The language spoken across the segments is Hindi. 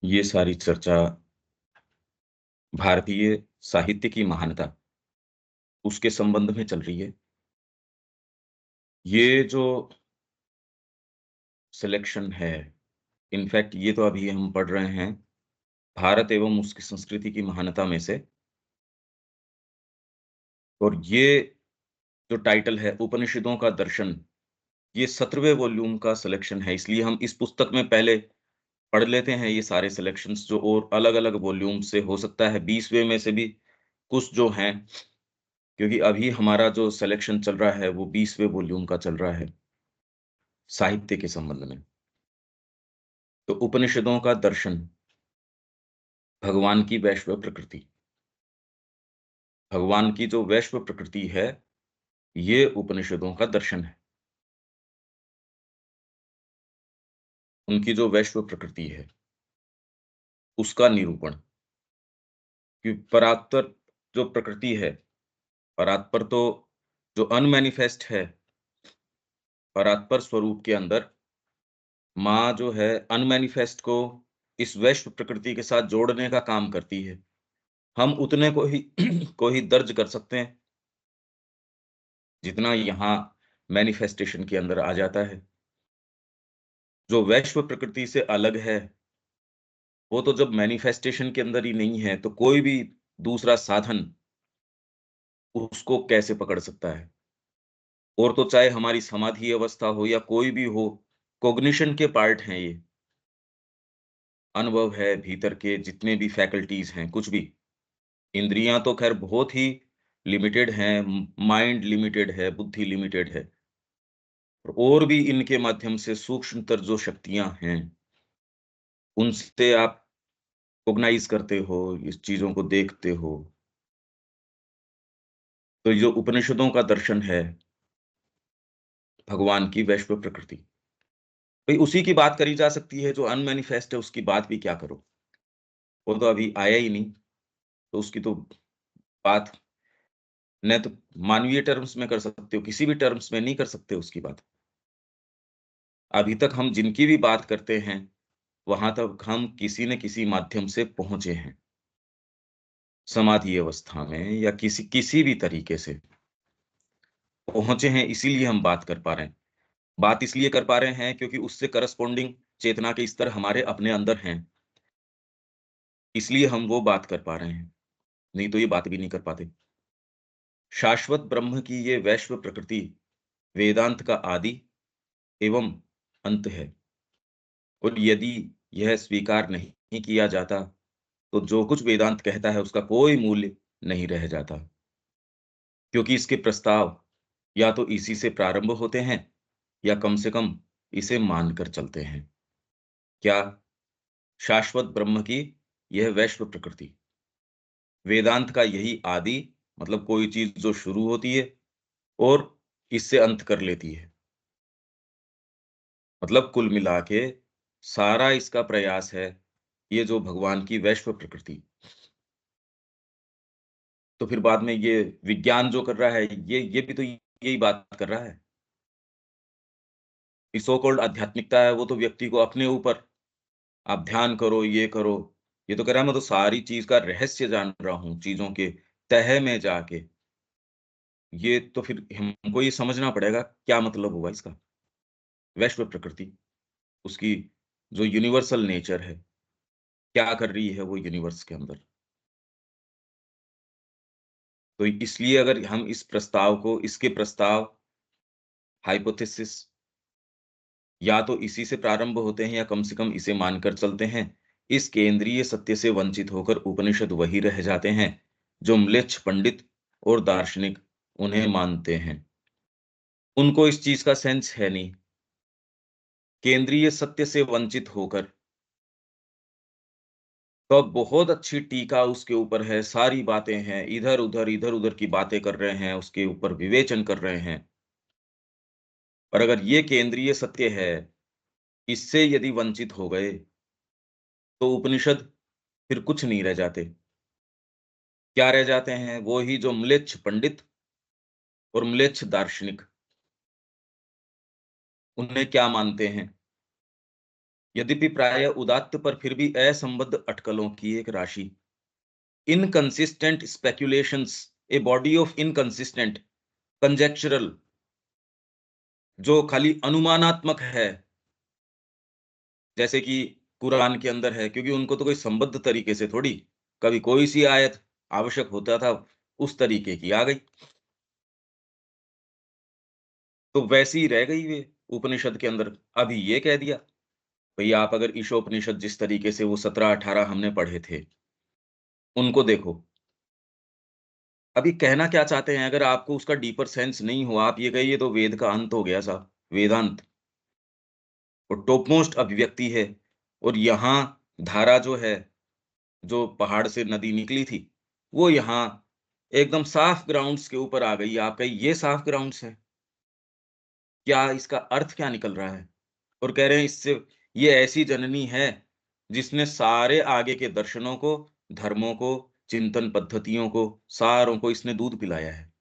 ये सारी चर्चा भारतीय साहित्य की महानता उसके संबंध में चल रही है। ये जो सिलेक्शन है, इनफैक्ट ये तो अभी हम पढ़ रहे हैं भारत एवं उसकी संस्कृति की महानता में से। और ये जो टाइटल है उपनिषदों का दर्शन, ये 17वें वॉल्यूम का सिलेक्शन है। इसलिए हम इस पुस्तक में पहले पढ़ लेते हैं ये सारे सिलेक्शंस जो और अलग-अलग वॉल्यूम से हो सकता है 20वें में से भी कुछ जो हैं, क्योंकि अभी हमारा जो सिलेक्शन चल रहा है वो 20वें वॉल्यूम का चल रहा है साहित्य के संबंध में। तो उपनिषदों का दर्शन, भगवान की वैश्व प्रकृति। भगवान की जो वैश्व प्रकृति है, ये उपनिषदों का दर्शन है। उनकी जो वैश्व प्रकृति है, उसका निरूपण। कि परात्पर जो प्रकृति है, परात्पर तो जो अनमैनिफेस्ट है, परात्पर स्वरूप के अंदर माँ जो है अनमैनिफेस्ट को इस वैश्व प्रकृति के साथ जोड़ने का काम करती है। हम उतने को ही को ही दर्ज कर सकते हैं, जितना यहाँ मैनिफेस्टेशन के अंदर आ जाता है। जो वैश्व प्रकृति से अलग है, वो तो जब मैनिफेस्टेशन के अंदर ही नहीं है, तो कोई भी दूसरा साधन उसको कैसे पकड़ सकता है? और तो चाहे हमारी समाधि अवस्था हो या कोई भी हो, कॉग्निशन के पार्ट हैं ये। अनुभव है भीतर के जितने भी फैकल्टीज़ हैं, कुछ भी। इंद्रियाँ तो ख़ैर बहुत ही लिमिटेड हैं, माइंड लिमिटेड है, बुद्धि लिमिटेड है। और भी इनके माध्यम से सूक्ष्मतर जो शक्तियाँ हैं, उनसे आप कॉग्नाइज़ करते हो, इस चीज़ों को देखते हो। तो जो उपनिषदों का दर्शन है, भगवान की वैश्व प्रकृति। भई उसी की बात करी जा सकती है, जो अनमैनिफेस्ट है उसकी बात भी क्या करो? वो तो अभी आया ही नहीं, तो उसकी तो बात न तो मानवीय टर्म्स में कर सकते हो, किसी भी टर्म्स में नहीं कर सकते उसकी बात। अभी तक हम जिनकी भी बात करते हैं, वहाँ तक हम किसी न किसी माध्यम से पहुँचे हैं, समाधि अवस्था में या किसी किसी भी तरीके से पहुँचे हैं, इसीलिए हम बात कर पा रहे हैं। बात इसलिए कर पा रहे हैं क्योंकि उससे करस्पॉन्डिंग चेतना के स्तर हमारे अपने अंदर हैं, इसलिए हम वो बात कर पा रहे हैं, नहीं तो ये बात भी नहीं कर पाते। शाश्वत ब्रह्म की ये वैश्व प्रकृति वेदांत का आदि एवं अंत है। और यदि यह स्वीकार नहीं किया जाता, तो जो कुछ वेदांत कहता है उसका कोई मूल्य नहीं रह जाता। क्योंकि इसके प्रस्ताव या तो इसी से प्रारंभ होते हैं या कम से कम इसे मानकर चलते हैं। क्या? शाश्वत ब्रह्म की यह वैश्व प्रकृति, वेदांत का यही आदि, मतलब कोई चीज़ जो शुरू होती है और इससे अंत कर लेती है। मतलब कुल मिला के सारा इसका प्रयास है, ये जो भगवान की वैश्व प्रकृति। तो फिर बाद में ये विज्ञान जो कर रहा है, ये भी तो यही बात कर रहा है। ये सो कॉल्ड आध्यात्मिकता है, वो तो व्यक्ति को अपने ऊपर आप ध्यान करो, ये करो। ये तो कह रहा है मैं तो सारी चीज़ का रहस्य जान रहा हूँ, चीज़ों के तह में जाके। ये तो फिर हमको ये समझना पड़ेगा क्या मतलब हुआ इसका? वैश्व प्रकृति, उसकी जो यूनिवर्सल नेचर है, क्या कर रही है वो यूनिवर्स के अंदर? तो इसलिए अगर हम इस प्रस्ताव को इसके प्रस्ताव, हाइपोथेसिस या तो इसी से प्रारंभ होते हैं या कम से कम इसे मानकर चलते हैं। इस केंद्रीय सत्य से वंचित होकर उपनिषद वही रह जाते हैं, जो म्लेच्छ पंडित और दार्शनिक उन्हें मानते हैं। उनको इस चीज़ का सेंस है नहीं। केंद्रीय सत्य से वंचित होकर तो बहुत अच्छी टीका उसके ऊपर है, सारी बातें हैं, इधर-उधर की बातें कर रहे हैं, उसके ऊपर विवेचन कर रहे हैं। और अगर ये केंद्रीय सत्य है, इससे यदि वंचित हो गए, तो उपनिषद फिर कुछ नहीं रह जाते। क्या रह जाते हैं? वो ही जो म्लेच्छ पंडित और म्लेच्छ दार्शनिक, उन्हें क्या मानते हैं? यद्यपि प्राय उदात्त पर फिर भी असंबद्ध अटकलों की एक राशि। Inconsistent speculations, a body of inconsistent conjectural, जो खाली अनुमानात्मक है, जैसे कि कुरान के अंदर है, क्योंकि उनको तो कोई संबद्ध तरीके से थोड़ी, कभी कोई सी आयत आवश्यक होता था, उस तरीके की आ गई। तो वैसी ही रह गई वे उपनिषद के अंदर। अभी ये कह दिया, भई आप अगर ईशोपनिषद जिस तरीके से वो 17-18 हमने पढ़े थे, उनको देखो। अभी कहना क्या चाहते हैं, अगर आपको उसका डीपर सेंस नहीं हुआ, आप ये कहिए तो वेद का अंत हो गया साहब, वेदांत। और टॉपमोस्ट अभिव्यक्ति है, और यहाँ धारा जो है, जो पहाड़ से नदी निकली थी, वो यहाँ एकदम साफ ग्राउंड्स के ऊपर आ गई। आप कहिए ये साफ ग्राउंड्स है, क्या इसका अर्थ क्या निकल रहा है? और कह रहे हैं इससे ये ऐसी जननी है, जिसने सारे आगे के दर्शनों को, धर्मों को, चिंतन पद्धतियों को, सारों को इसने दूध पिलाया है।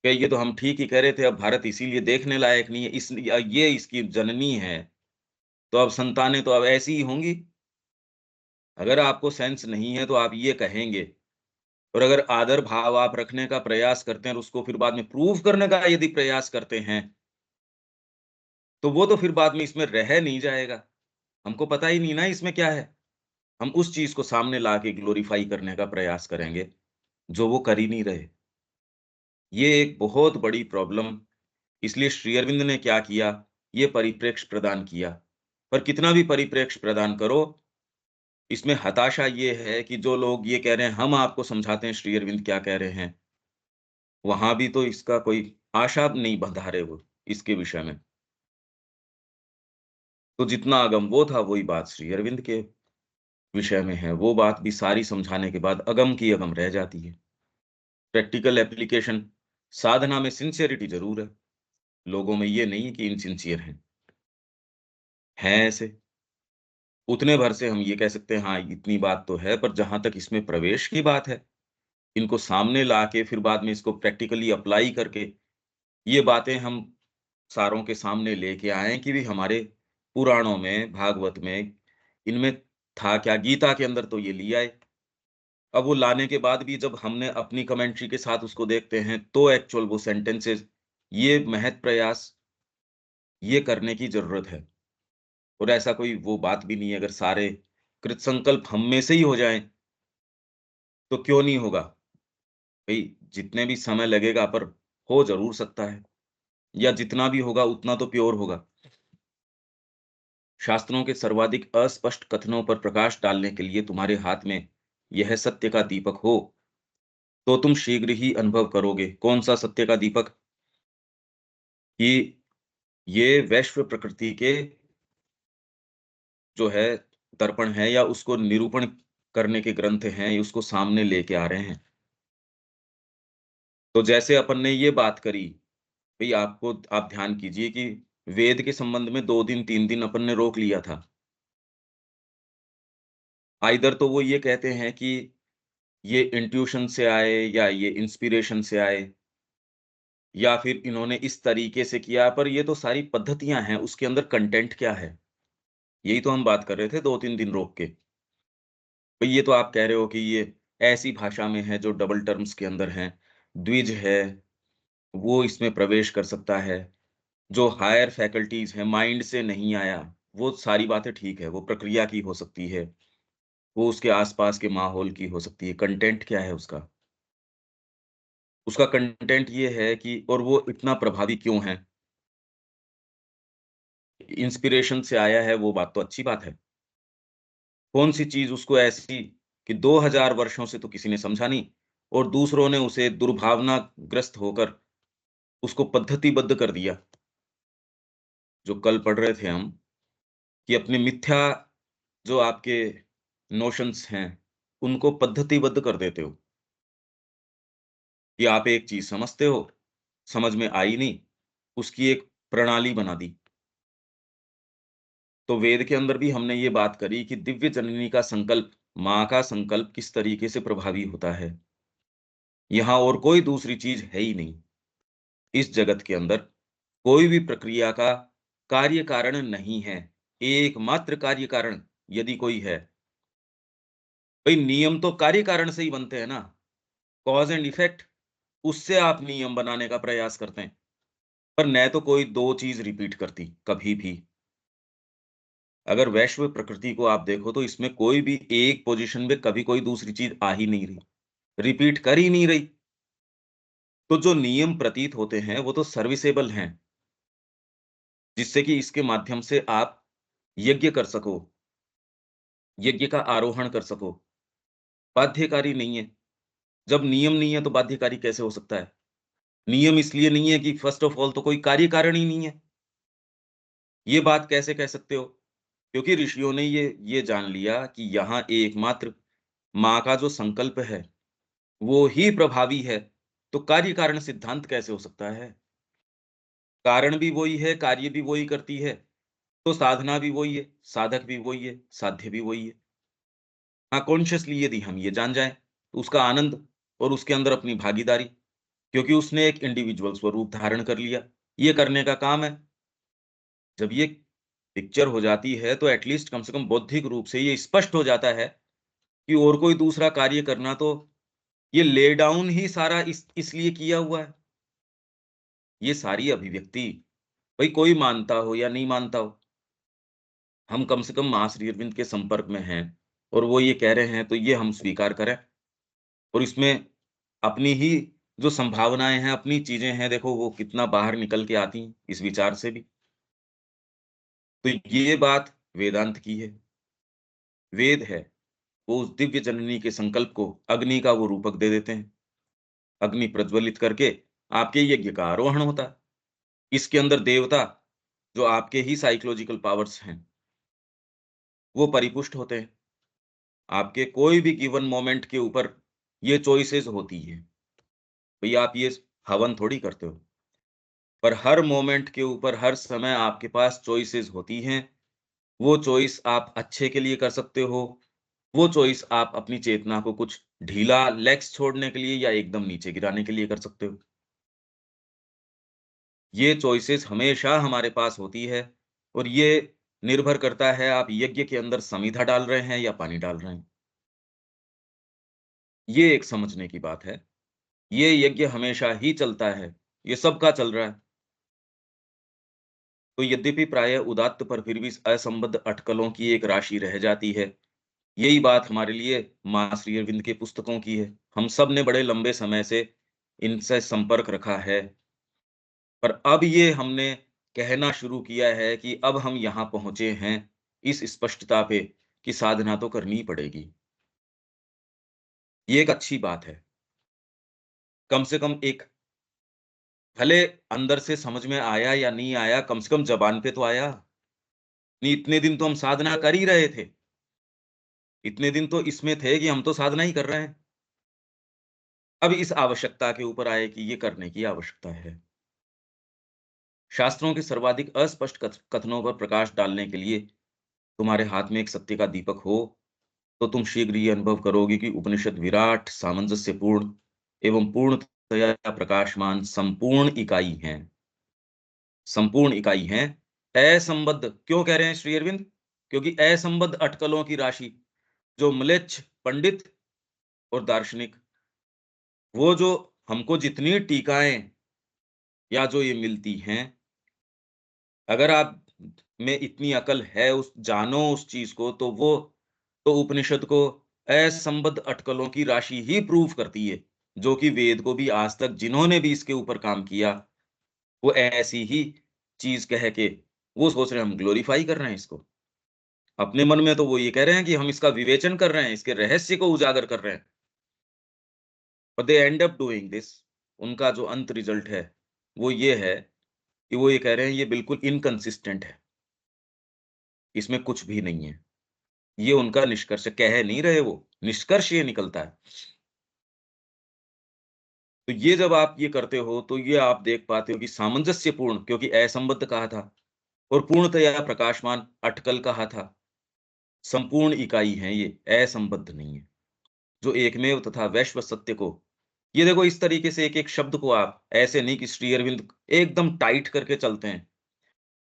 क्या ये तो हम ठीक ही कह रहे थे, अब भारत इसीलिए देखने लायक नहीं है, ये इसकी जननी है, तो अब संतानें तो अब ऐसी ही होंगी। अगर आपको सेंस नहीं है, तो आप ये कहेंगे। और अगर आदर भाव आप रखने का प्रयास करते हैं और उसको फिर बाद में प्रूव करने का यदि प्रयास करते हैं, तो वो तो फिर बाद में इसमें रह नहीं जाएगा। हमको पता ही नहीं ना इसमें क्या है। हम उस चीज़ को सामने ला के ग्लोरीफाई करने का प्रयास करेंगे, जो वो कर ही नहीं रहे। ये एक बहुत बड़ी प्रॉब्लम, इसलिए श्री अरविंद ने क्या किया, ये परिप्रेक्ष्य प्रदान किया। पर कितना भी परिप्रेक्ष्य प्रदान करो, इसमें हताशा ये है कि जो लोग ये कह रहे हैं, हम आपको समझाते हैं श्री अरविंद क्या कह रहे हैं, वहाँ भी तो इसका कोई आशा नहीं बंधा रहे वो, इसके विषय में। तो जितना अगम वो था, वही बात श्री अरविंद के विषय में है। वो बात भी सारी समझाने के बाद अगम की अगम रह जाती है। प्रैक्टिकल एप्लीकेशन, साधना में सिंसियरिटी ज़रूर है, लोगों में ये नहीं है कि इनसिंसियर हैं ऐसे। उतने भर से हम ये कह सकते हैं, हाँ, इतनी बात तो है, पर जहाँ तक इसमें प्रवेश की बात है, इनको सामने लाके फिर बाद में इसको प्रैक्टिकली अप्लाई करके, ये बातें हम सारों के सामने लेके आएँ कि भई हमारे पुराणों में, भागवत में, इनमें था क्या? गीता के अंदर तो ये लिया है। अब वो लाने के बाद भी जब हमने अपनी कमेंट्री के साथ उसको देखते हैं, तो एक्चुअल वो सेंटेंसेस, ये महत् प्रयास, ये करने की ज़रूरत है। और ऐसा कोई वो बात भी नहीं है, अगर सारे कृत संकल्प हम में से ही हो जाएँ, तो क्यों नहीं होगा? भई जितने भी समय लगेगा, पर हो ज़रूर सकता है, या जितना भी होगा उतना तो प्योर होगा। शास्त्रों के सर्वाधिक अस्पष्ट कथनों पर प्रकाश डालने के लिए तुम्हारे हाथ में यह सत्य का दीपक हो, तो तुम शीघ्र ही अनुभव करोगे। कौन-सा सत्य का दीपक? कि ये वैश्व प्रकृति के जो है दर्पण है, या उसको निरूपण करने के ग्रंथ हैं, ये उसको सामने लेके आ रहे हैं। तो जैसे अपन ने ये बात करी, भई आप ध्यान कीजिए कि वेद के संबंध में 2 दिन 3 दिन अपन ने रोक लिया था। आइदर तो वो ये कहते हैं कि ये इंट्यूशन से आए, या ये इंस्पिरेशन से आए, या फिर इन्होंने इस तरीके से किया, पर ये तो सारी पद्धतियाँ हैं, उसके अंदर कंटेंट क्या है? यही तो हम बात कर रहे थे 2-3 दिन रोक के। भई ये तो आप कह रहे हो कि ये ऐसी भाषा में है जो डबल टर्म्स के अंदर हैं, द्विज है, वो इसमें प्रवेश कर सकता है। जो हायर फैकल्टीज़ हैं, माइंड से नहीं आया, वो सारी बातें ठीक है, वो प्रक्रिया की हो सकती है, वो उसके आस-पास के माहौल की हो सकती है, कंटेंट क्या है उसका? उसका कंटेंट ये है कि, और वो इतना प्रभावी क्यों है? इंस्पिरेशन से आया है, वो बात तो अच्छी बात है। कौन-सी चीज़ उसको ऐसी कि 2000 वर्षों से तो किसी ने समझा नहीं, और दूसरों ने उसे दुर्भावनाग्रस्त होकर उसको पद्धतिबद्ध कर दिया। जो कल पढ़ रहे थे हम, कि अपने मिथ्या जो आपके नोशंस हैं, उनको पद्धतिबद्ध कर देते हो, कि आप एक चीज़ समझते हो, समझ में आई नहीं, उसकी एक प्रणाली बना दी। तो वेद के अंदर भी हमने ये बात करी कि दिव्य जननी का संकल्प, माँ का संकल्प किस तरीके से प्रभावी होता है। यहाँ और कोई दूसरी चीज़ है ही नहीं। इस जगत के अंदर कोई भी प्रक्रिया का कार्य कारण नहीं है। एकमात्र कार्य कारण यदि कोई है, भाई नियम तो कार्य कारण से ही बनते हैं ना, कॉज एंड इफेक्ट, उससे आप नियम बनाने का प्रयास करते हैं। पर न तो कोई 2 चीज़ रिपीट करती, कभी भी। अगर वैश्व प्रकृति को आप देखो तो इसमें कोई भी एक पोज़ीशन में कभी कोई दूसरी चीज़ आ ही नहीं रही, रिपीट कर ही नहीं रही। तो जो नियम प्रतीत होते हैं, वो तो सर्विसेबल हैं, जिससे कि इसके माध्यम से आप यज्ञ कर सको, यज्ञ का आरोहण कर सको। बाध्यकारी नहीं है। जब नियम नहीं है, तो बाध्यकारी कैसे हो सकता है? नियम इसलिए नहीं है कि फर्स्ट ऑफ ऑल तो कोई कार्य कारण ही नहीं है। ये बात कैसे कह सकते हो? क्योंकि ऋषियों ने ये जान लिया कि यहाँ एकमात्र माँ का जो संकल्प है, वो ही प्रभावी है, तो कार्य कारण सिद्धांत कैसे हो सकता है? कारण भी वही है, कार्य भी वही करती है, तो साधना भी वही है, साधक भी वही है, साध्य भी वही है। हाँ, कॉन्शियसली यदि हम ये जान जाएँ, तो उसका आनंद और उसके अंदर अपनी भागीदारी, क्योंकि उसने एक इंडिविजुअल स्वरूप धारण कर लिया, ये करने का काम है। जब ये पिक्चर हो जाती है, तो एट लीस्ट कम से कम बौद्धिक रूप से ये स्पष्ट हो जाता है कि और कोई दूसरा कार्य करना तो ये ले डाउन ही सारा इसलिए किया हुआ है। ये सारी अभिव्यक्ति, भई कोई मानता हो या नहीं मानता हो, हम कम से कम माँ श्री अरविंद के संपर्क में हैं और वो ये कह रहे हैं, तो ये हम स्वीकार करें। और इसमें अपनी ही जो संभावनाएँ हैं, अपनी चीज़ें हैं, देखो वो कितना बाहर निकल के आती हैं, इस विचार से भी। तो ये बात वेदांत की है। वेद है, वो उस दिव्य जननी के संकल्प को अग्नि का वो रूपक दे देते हैं। अग्नि प्रज्वलित करके आपके यज्ञ का आरोहण होता है। इसके अंदर देवता, जो आपके ही साइकोलॉजिकल पावर्स हैं, वो परिपुष्ट होते हैं। आपके कोई भी गिवन मोमेंट के ऊपर ये चॉइसेस होती है। भई आप ये हवन थोड़ी करते हो, पर हर मोमेंट के ऊपर हर समय आपके पास चॉइसेस होती हैं। वो चॉइस आप अच्छे के लिए कर सकते हो, वो चॉइस आप अपनी चेतना को कुछ ढीला लेग्स छोड़ने के लिए या एकदम नीचे गिराने के लिए कर सकते हो। ये चॉइसेस हमेशा हमारे पास होती है और ये निर्भर करता है आप यज्ञ के अंदर समिधा डाल रहे हैं या पानी डाल रहे हैं। ये एक समझने की बात है। ये यज्ञ हमेशा ही चलता है, ये सबका चल रहा है। तो यद्यपि प्रायः उदात्त पर फिर भी असंबद्ध अटकलों की एक राशि रह जाती है। यही बात हमारे लिए माँ श्री अरविंद की पुस्तकों की है। हम सब ने बड़े लंबे समय से इनसे संपर्क रखा है, पर अब ये हमने कहना शुरू किया है कि अब हम यहाँ पहुँचे हैं, इस स्पष्टता पे कि साधना तो करनी ही पड़ेगी। ये एक अच्छी बात है। कम से कम एक, भले अंदर से समझ में आया या नहीं आया, कम से कम ज़बान पे तो आया। नहीं, इतने दिन तो हम साधना कर ही रहे थे। इतने दिन तो इसमें थे कि हम तो साधना ही कर रहे हैं। अब इस आवश्यकता के ऊपर आए कि ये करने की आवश्यकता है। शास्त्रों के सर्वाधिक अस्पष्ट कथनों पर प्रकाश डालने के लिए तुम्हारे हाथ में एक सत्य का दीपक हो, तो तुम शीघ्र ये अनुभव करोगे कि उपनिषद विराट, सामंजस्यपूर्ण एवं पूर्णतया प्रकाशमान संपूर्ण इकाई हैं। संपूर्ण इकाई हैं। असंबद्ध क्यों कह रहे हैं श्री अरविंद? क्योंकि असंबद्ध अटकलों की राशि, जो म्लेच्छ पंडित और दार्शनिक, वो जो हमको जितनी टीकाएँ या जो ये मिलती हैं, अगर आप में इतनी अकल है, उस जानो उस चीज़ को, तो वो तो उपनिषद को असंबद्ध अटकलों की राशि ही प्रूव करती है, जो कि वेद को भी आज तक जिन्होंने भी इसके ऊपर काम किया, वो ऐसी ही चीज़ कह के वो सोच रहे हैं हम ग्लोरीफाई कर रहे हैं इसको। अपने मन में तो वो ये कह रहे हैं कि हम इसका विवेचन कर रहे हैं, इसके रहस्य को उजागर कर रहे हैं। और दे एंड अप डूइंग दिस। उनका जो अंत रिजल्ट है, वो ये है कि वो ये कह रहे हैं ये बिल्कुल इनकंसिस्टेंट है, इसमें कुछ भी नहीं है। ये उनका निष्कर्ष कह नहीं रहे वो, निष्कर्ष ये निकलता है। तो ये जब आप ये करते हो, तो ये आप देख पाते हो कि सामंजस्यपूर्ण, क्योंकि असंबद्ध कहा था, और पूर्णतया प्रकाशमान अटकल कहा था। संपूर्ण इकाई है ये, असंबद्ध नहीं है। जो एकमेव तथा वैश्व सत्य को, ये देखो इस तरीके से एक-एक शब्द को आप ऐसे नहीं कि श्री अरविंद एकदम टाइट करके चलते हैं।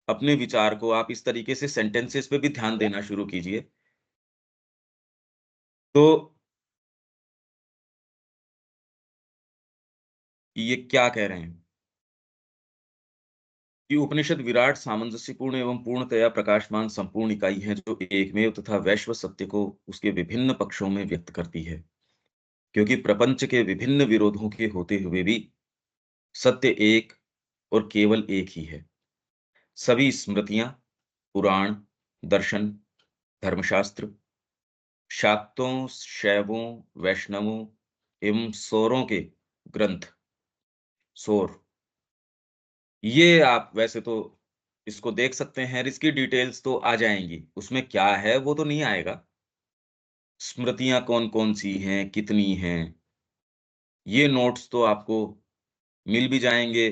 अपने विचार को आप इस तरीके से सेंटेंसेस पे भी ध्यान देना शुरू कीजिए। तो ये क्या कह रहे हैं कि उपनिषद विराट, सामंजस्यपूर्ण एवं पूर्णतया प्रकाशमान संपूर्ण इकाई है, जो एकमेव तथा वैश्व सत्य को उसके विभिन्न पक्षों में व्यक्त करती है। क्योंकि प्रपंच के विभिन्न विरोधों के होते हुए भी सत्य एक और केवल एक ही है। सभी स्मृतियां, पुराण, दर्शन, धर्मशास्त्र, शाक्तों, शैवों, वैष्णवों एवं सौरों के ग्रंथ, सौर, ये आप वैसे तो इसको देख सकते हैं, और इसकी डिटेल्स तो आ जाएंगी, उसमें क्या है वो तो नहीं आएगा। स्मृतियां कौन कौन सी हैं, कितनी हैं, ये नोट्स तो आपको मिल भी जाएंगे।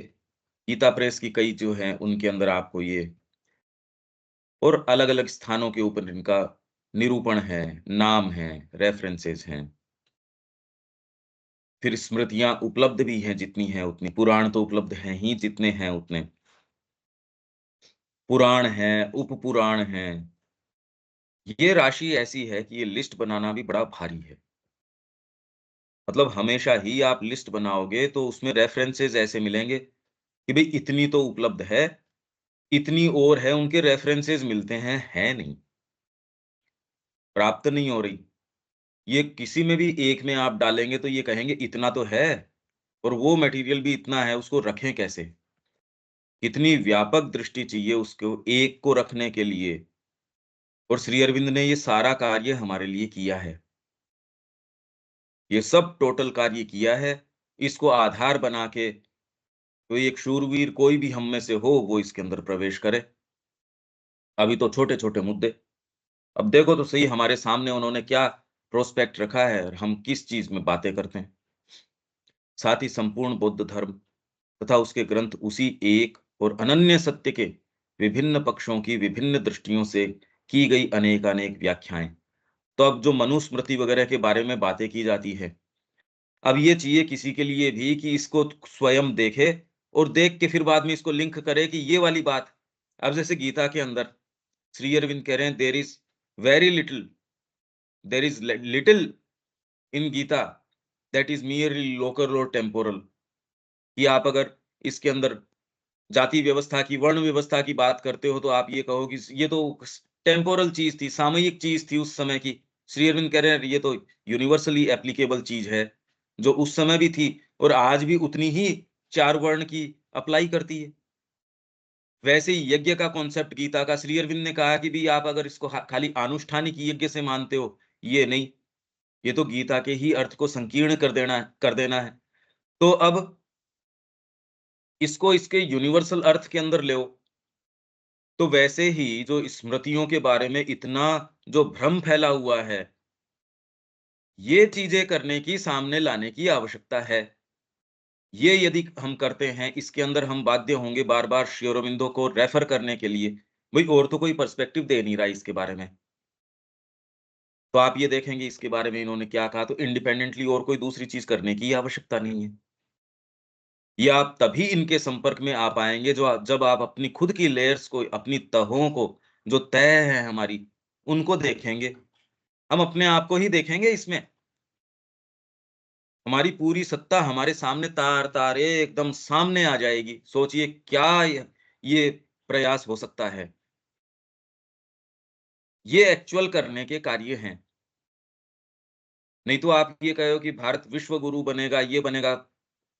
गीता प्रेस की कई जो हैं उनके अंदर आपको ये, और अलग अलग स्थानों के ऊपर इनका निरूपण है, नाम है, रेफरेंसेस हैं। फिर स्मृतियां उपलब्ध भी हैं, जितनी हैं उतनी। पुराण तो उपलब्ध हैं ही, जितने हैं उतने। पुराण हैं, उपपुराण हैं। ये राशि ऐसी है कि ये लिस्ट बनाना भी बड़ा भारी है। मतलब हमेशा ही आप लिस्ट बनाओगे तो उसमें रेफरेंसेस ऐसे मिलेंगे कि भई इतनी तो उपलब्ध है, इतनी और है, उनके रेफरेंसेस मिलते हैं, है नहीं, प्राप्त नहीं हो रही। ये किसी में भी एक में आप डालेंगे तो ये कहेंगे इतना तो है, और वो मटेरियल भी इतना है, उसको रखें कैसे? कितनी व्यापक दृष्टि चाहिए उसको एक को रखने के लिए। और श्री अरविंद ने ये सारा कार्य हमारे लिए किया है। ये सब टोटल कार्य किया है। इसको आधार बना के कोई एक शूरवीर कोई भी हम में से हो, वो इसके अंदर प्रवेश करे। अभी तो छोटे-छोटे मुद्दे। अब देखो तो सही हमारे सामने उन्होंने क्या प्रोस्पेक्ट रखा है और हम किस चीज़ में बातें करते हैं। साथ ही संपूर्ण बौद्ध धर्म तथा उसके ग्रंथ उसी एक और अनन्य सत्य के विभिन्न पक्षों की विभिन्न दृष्टियों से की गई अनेक-अनेक व्याख्याएँ। तो अब जो मनुस्मृति वगैरह के बारे में बातें की जाती है, अब ये चाहिए किसी के लिए भी कि इसको स्वयं देखे और देख के फिर बाद में इसको लिंक करे कि ये वाली बात। अब जैसे गीता के अंदर श्री अरविंद कह रहे हैं, very little there is little in Gita that is merely local और टेम्पोरल। कि आप अगर इसके अंदर जाति व्यवस्था की, वर्ण व्यवस्था की बात करते हो, तो आप ये कहो कि ये तो टेम्पोरल चीज थी, सामयिक चीज थी उस समय की। श्री अरविंद कह रहे हैं ये तो यूनिवर्सली एप्लीकेबल चीज है, जो उस समय भी थी और आज भी उतनी ही चार वर्ण की अप्लाई करती है। वैसे ही यज्ञ का कॉन्सेप्ट गीता का श्री अरविंद ने कहा कि भी आप अगर इसको खाली आनुष्ठानिक यज्ञ से मानते हो, ये नहीं, ये तो गीता के ही अर्थ को संकीर्ण कर देना है। तो अब इसको इसके यूनिवर्सल अर्थ के अंदर ले। तो वैसे ही जो स्मृतियों के बारे में इतना जो भ्रम फैला हुआ है, ये चीजें करने की, सामने लाने की आवश्यकता है। ये यदि हम करते हैं, इसके अंदर हम बाध्य होंगे बार-बार श्री अरबिंदो को रेफर करने के लिए। भई और तो कोई पर्सपेक्टिव दे नहीं रहा है इसके बारे में। तो आप ये देखेंगे इसके बारे में इन्होंने क्या कहा, तो इंडिपेंडेंटली और कोई दूसरी चीज़ करने की आवश्यकता नहीं है। ये आप तभी इनके संपर्क में आ पाएँगे जब आप अपनी खुद की लेयर्स को, अपनी तहों को, जो तह है हमारी, उनको देखेंगे। हम अपने आप को ही देखेंगे इसमें। हमारी पूरी सत्ता हमारे सामने तार-तार एकदम सामने आ जाएगी। सोचिए क्या ये प्रयास हो सकता है। ये एक्चुअल करने के कार्य हैं। नहीं तो आप ये कहो कि भारत विश्व गुरु बनेगा, ये बनेगा,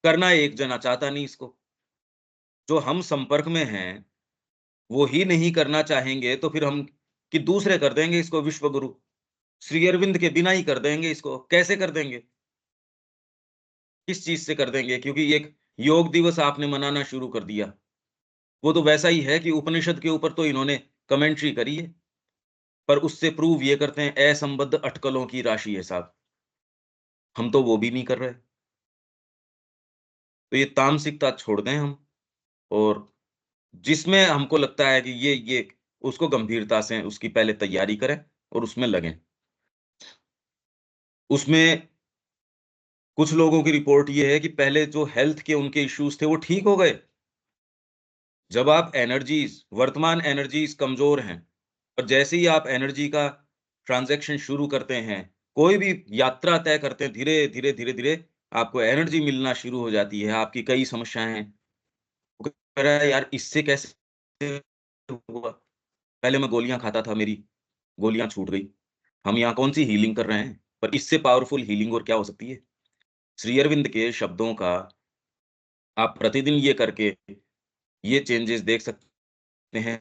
करना एक जना चाहता नहीं इसको। जो हम संपर्क में हैं, वो ही नहीं करना चाहेंगे तो फिर हम कि दूसरे कर देंगे इसको विश्व गुरु। श्री अरविंद के बिना ही कर देंगे इसको। कैसे कर देंगे? किस चीज़ से कर देंगे? क्योंकि एक योग दिवस आपने मनाना शुरू कर दिया। वो तो वैसा ही है कि उपनिषद के ऊपर तो इन्होंने कमेंट्री करी है, पर उससे प्रूव ये करते हैं असंबद्ध अटकलों की राशि है साहब। हम तो वो भी नहीं कर रहे। तो ये तामसिकता छोड़ दें हम, और जिसमें हमको लगता है कि ये उसको गंभीरता से उसकी पहले तैयारी करें और उसमें लगें। उसमें कुछ लोगों की रिपोर्ट ये है कि पहले जो हेल्थ के उनके इश्यूज़ थे वो ठीक हो गए। जब आप एनर्जीज वर्तमान एनर्जीज कमजोर हैं और जैसे ही आप एनर्जी का ट्रांजैक्शन शुरू करते हैं, कोई भी यात्रा तय करते हैं, धीरे धीरे धीरे धीरे आपको एनर्जी मिलना शुरू हो जाती है। आपकी कई समस्याएं हैं, वो कह रहा है यार इससे कैसे हुआ? पहले मैं गोलियां खाता था, मेरी गोलियां छूट गई। हम यहाँ कौन सी हीलिंग कर रहे हैं, पर इससे पावरफुल हीलिंग और क्या हो सकती है? श्री अरविंद के शब्दों का आप प्रतिदिन ये करके ये चेंजेस देख सकते हैं।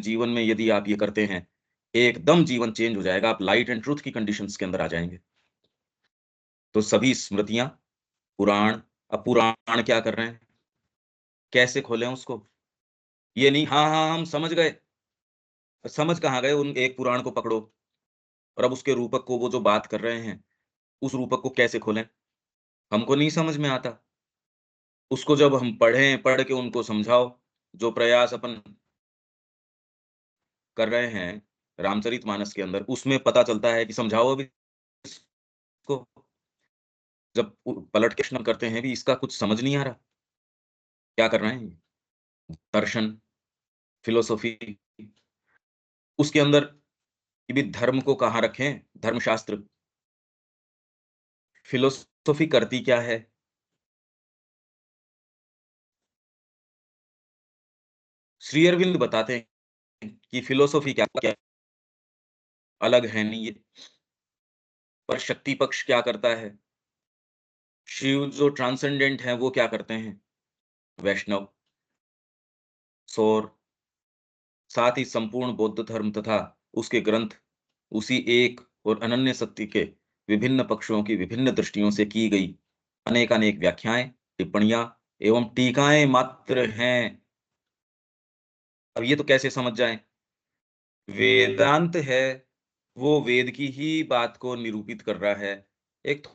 जीवन में यदि आप ये करते हैं, एकदम जीवन चेंज हो जाएगा। आप लाइट एंड ट्रुथ की कंडीशंस के अंदर आ जाएँगे। तो सभी स्मृतियाँ, पुराण, अब पुराण क्या कर रहे हैं? कैसे खोलें उसको? ये नहीं हाँ, हाँ, हम समझ गए। समझ कहाँ गए? उन एक पुराण को पकड़ो और अब उसके रूपक को, वो जो बात कर रहे हैं, उस रूपक को कैसे खोलें? हमको नहीं समझ में आता। उसको जब हम पढ़ें, पढ़ के उनको समझाओ। जो प्रयास अपन कर रहे हैं रामचरितमानस के अंदर, उसमें पता चलता है कि समझाओ अभी इसको। जब पलट के प्रश्न करते हैं भी, इसका कुछ समझ नहीं आ रहा, क्या कर रहे हैं ये? दर्शन, फिलॉसफी, उसके अंदर कि भी धर्म को कहाँ रखें? धर्मशास्त्र, फिलॉसफी करती क्या है? श्री अरविंद बताते हैं कि फिलॉसफी क्या क्या अलग है नहीं ये। पर शक्ति पक्ष क्या करता है? शिव जो ट्रांसेंडेंट है वो क्या करते हैं? वैष्णव, सौर, साथ ही संपूर्ण बौद्ध धर्म तथा उसके ग्रंथ उसी एक और अनन्य सत्य के विभिन्न पक्षों की विभिन्न दृष्टियों से की गई अनेकानेक व्याख्याएं, टिप्पणियां एवं टीकाएं मात्र हैं। अब ये तो कैसे समझ जाएं? वेदांत है, वो वेद की ही बात को निरूपित कर रहा है। एक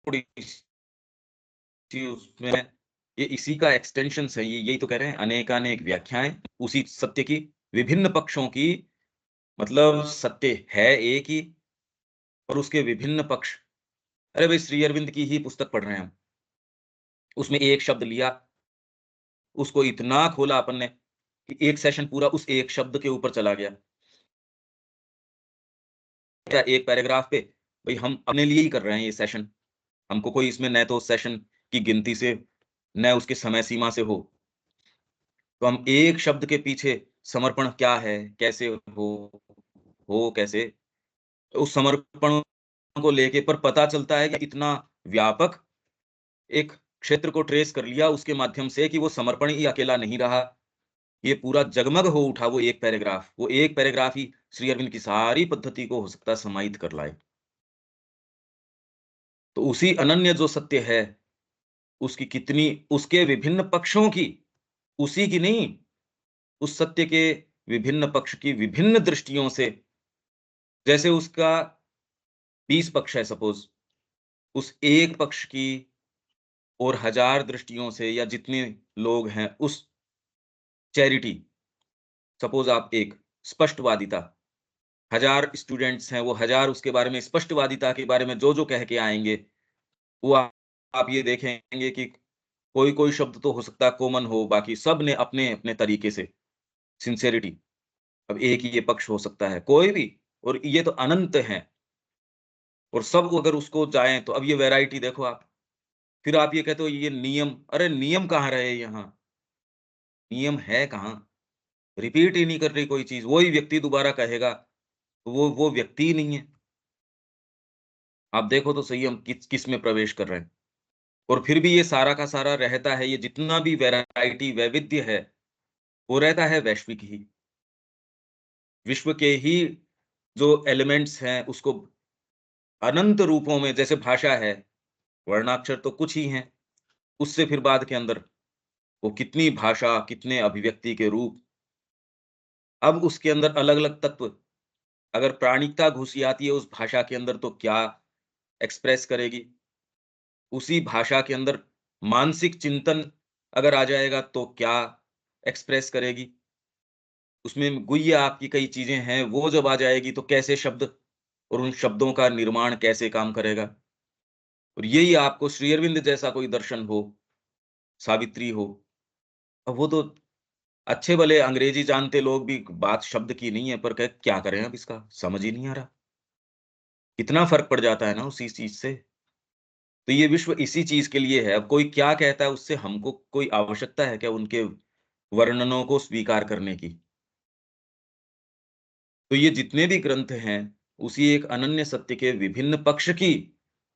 थोड़ी सी उसमें ये इसी का एक्सटेंशन है, ये यही तो कह रहे हैं, अनेकानेक व्याख्याएं उसी सत्य की विभिन्न पक्षों की। मतलब सत्य है एक ही और उसके विभिन्न पक्ष। अरे भाई, श्री अरविंद की ही पुस्तक पढ़ रहे हैं हम। उसमें एक शब्द लिया, उसको इतना खोला अपन ने कि एक सेशन पूरा उस एक शब्द के ऊपर चला गया। क्या एक पैराग्राफ पे? भाई हम अपने लिए ही कर रहे हैं ये सेशन। हमको कोई इसमें न तो सेशन की गिनती से, न उसके समय सीमा से तो हम एक शब्द के पीछे समर्पण क्या है, कैसे हो कैसे? उस समर्पण को लेके पर पता चलता है कि इतना व्यापक एक क्षेत्र को ट्रेस कर लिया उसके माध्यम से कि वो समर्पण ही अकेला नहीं रहा। ये पूरा जगमग हो उठा वो एक पैराग्राफ। वो एक पैराग्राफ ही श्री अरविंद की सारी पद्धति को हो सकता है समाहित कर लाए। तो उसी अनन्य जो सत्य है, उसकी कितनी उसके विभिन्न पक्षों की, उसी की नहीं, उस सत्य के विभिन्न पक्ष की विभिन्न दृष्टियों से, जैसे उसका 20 पक्ष है सपोज़, उस एक पक्ष की और 1000 दृष्टियों से या जितने लोग हैं उस चैरिटी, सपोज़ आप एक स्पष्टवादिता, 1000 स्टूडेंट्स हैं, वो 1000 उसके बारे में स्पष्टवादिता के बारे में जो-जो कह के आएँगे, वो आप ये देखेंगे कि कोई-कोई शब्द तो हो सकता है कॉमन हो, बाकी सब ने अपने-अपने तरीके से सिंसेरिटी। अब एक ही ये पक्ष हो सकता है, कोई भी, और ये तो अनंत हैं और सब अगर उसको जाएँ तो अब ये वैरायटी देखो आप। फिर आप ये कहते हो ये नियम, अरे नियम कहाँ रहे यहाँ? नियम है कहाँ? रिपीट ही नहीं कर रही कोई चीज़, वही व्यक्ति दोबारा कहेगा, तो वो व्यक्ति ही नहीं है। आप देखो तो सही हम किस किस में प्रवेश कर रहे हैं। और फिर भी ये सारा का सारा रहता है, ये जितना भी वैरायटी वैविध्य है, वो रहता है वैश्विक ही। विश्व के ही जो एलिमेंट्स हैं उसको अनंत रूपों में, जैसे भाषा है, वर्णाक्षर तो कुछ ही हैं, उससे फिर बाद के अंदर वो कितनी भाषा, कितने अभिव्यक्ति के रूप। अब उसके अंदर अलग-अलग तत्व, अगर प्राणिकता घुस आती है उस भाषा के अंदर तो क्या एक्सप्रेस करेगी? उसी भाषा के अंदर मानसिक चिंतन अगर आ जाएगा तो क्या एक्सप्रेस करेगी? उसमें गुह्य आपकी कई चीज़ें हैं, वो जब आ जाएगी तो कैसे शब्द और उन शब्दों का निर्माण कैसे काम करेगा? और यही आपको श्री अरविंद जैसा कोई दर्शन हो, सावित्री हो। अब वो तो अच्छे भले अंग्रेजी जानते लोग भी बात शब्द की नहीं है, पर क्या करें अब इसका समझ ही नहीं आ रहा। कितना फ़र्क पड़ जाता है ना उसी चीज़ से। तो ये विश्व इसी चीज़ के लिए है। अब कोई क्या कहता है उससे हमको कोई आवश्यकता है क्या उनके वर्णनों को स्वीकार करने की? तो ये जितने भी ग्रंथ हैं, उसी एक अनन्य सत्य के विभिन्न पक्ष की,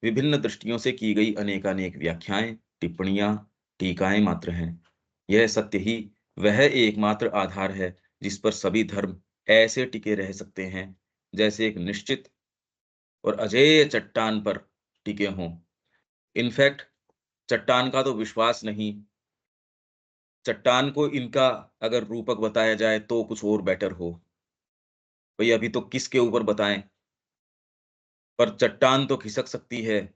विभिन्न दृष्टियों से की गई अनेकानेक व्याख्याएँ, टिप्पणियाँ, टीकाएँ मात्र हैं। यह सत्य ही वह एकमात्र आधार है, जिस पर सभी धर्म ऐसे टिके रह सकते हैं, जैसे एक निश्चित और अजेय चट्टान पर टिके हों। इनफैक्ट चट्टान का तो विश्वास नहीं, चट्टान को इनका अगर रूपक बताया जाए तो कुछ और बेटर हो। भई अभी तो किसके ऊपर बताएँ? पर चट्टान तो खिसक सकती है।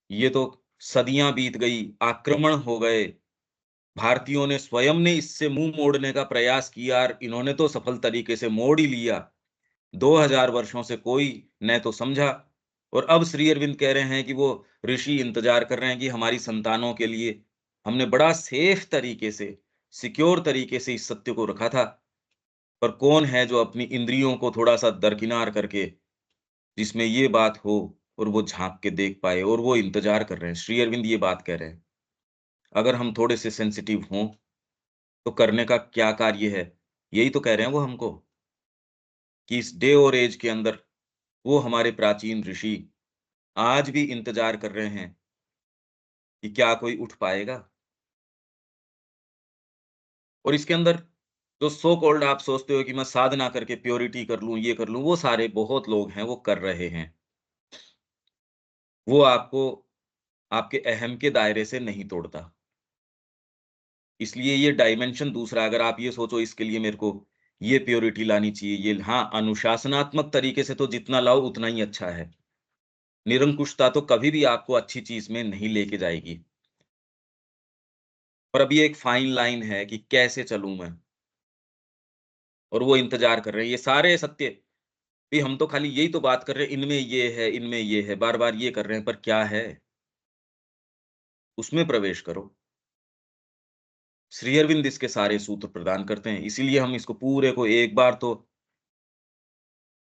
ये तो सदियाँ बीत गई, आक्रमण हो गए, भारतीयों ने स्वयं ने इससे मुँह मोड़ने का प्रयास किया और इन्होंने तो सफल तरीके से मोड़ ही लिया। 2000 वर्षों से कोई न तो समझा और अब श्री अरविंद कह रहे हैं कि वो ऋषि इंतज़ार कर रहे हैं कि हमारी संतानों के लिए हमने बड़ा सेफ तरीके से, सिक्योर तरीके से इस सत्य को रखा था। पर कौन है जो अपनी इंद्रियों को थोड़ा-सा दरकिनार करके जिसमें ये बात हो और वो झाँक के देख पाए और वो इंतज़ार कर रहे हैं। श्री अरविंद ये बात कह रहे हैं। अगर हम थोड़े से सेंसिटिव हों, तो करने का क्या कार्य है? यही तो कह रहे हैं वो हमको कि इस डे और एज के अंदर वो हमारे प्राचीन ऋषि आज भी इंतज़ार कर रहे हैं कि क्या कोई उठ पाएगा? और इसके अंदर जो सो कॉल्ड आप सोचते हो कि मैं साधना करके प्योरिटी कर लूँ, ये कर लूँ, वो सारे बहुत लोग हैं, वो कर रहे हैं। वो आपको आपके अहम के दायरे से नहीं तोड़ता। इसलिए ये डायमेंशन दूसरा अगर आप ये सोचो इसके लिए मेरे को ये प्योरिटी लानी चाहिए, ये हाँ, अनुशासनात्मक तरीके से तो जितना लाओ उतना ही अच्छा है। निरंकुशता तो कभी भी आपको अच्छी चीज़ में नहीं लेके जाएगी। और अब ये एक फाइन लाइन है कि कैसे चलूँ मैं? और वो इंतज़ार कर रहे हैं। ये सारे सत्य भी हम तो खाली यही तो बात कर रहे हैं, इनमें ये है, इनमें ये है, बार-बार ये कर रहे हैं, पर क्या है? उसमें प्रवेश करो। श्री अरविंद इसके सारे सूत्र प्रदान करते हैं, इसीलिए हम इसको पूरे को एक बार तो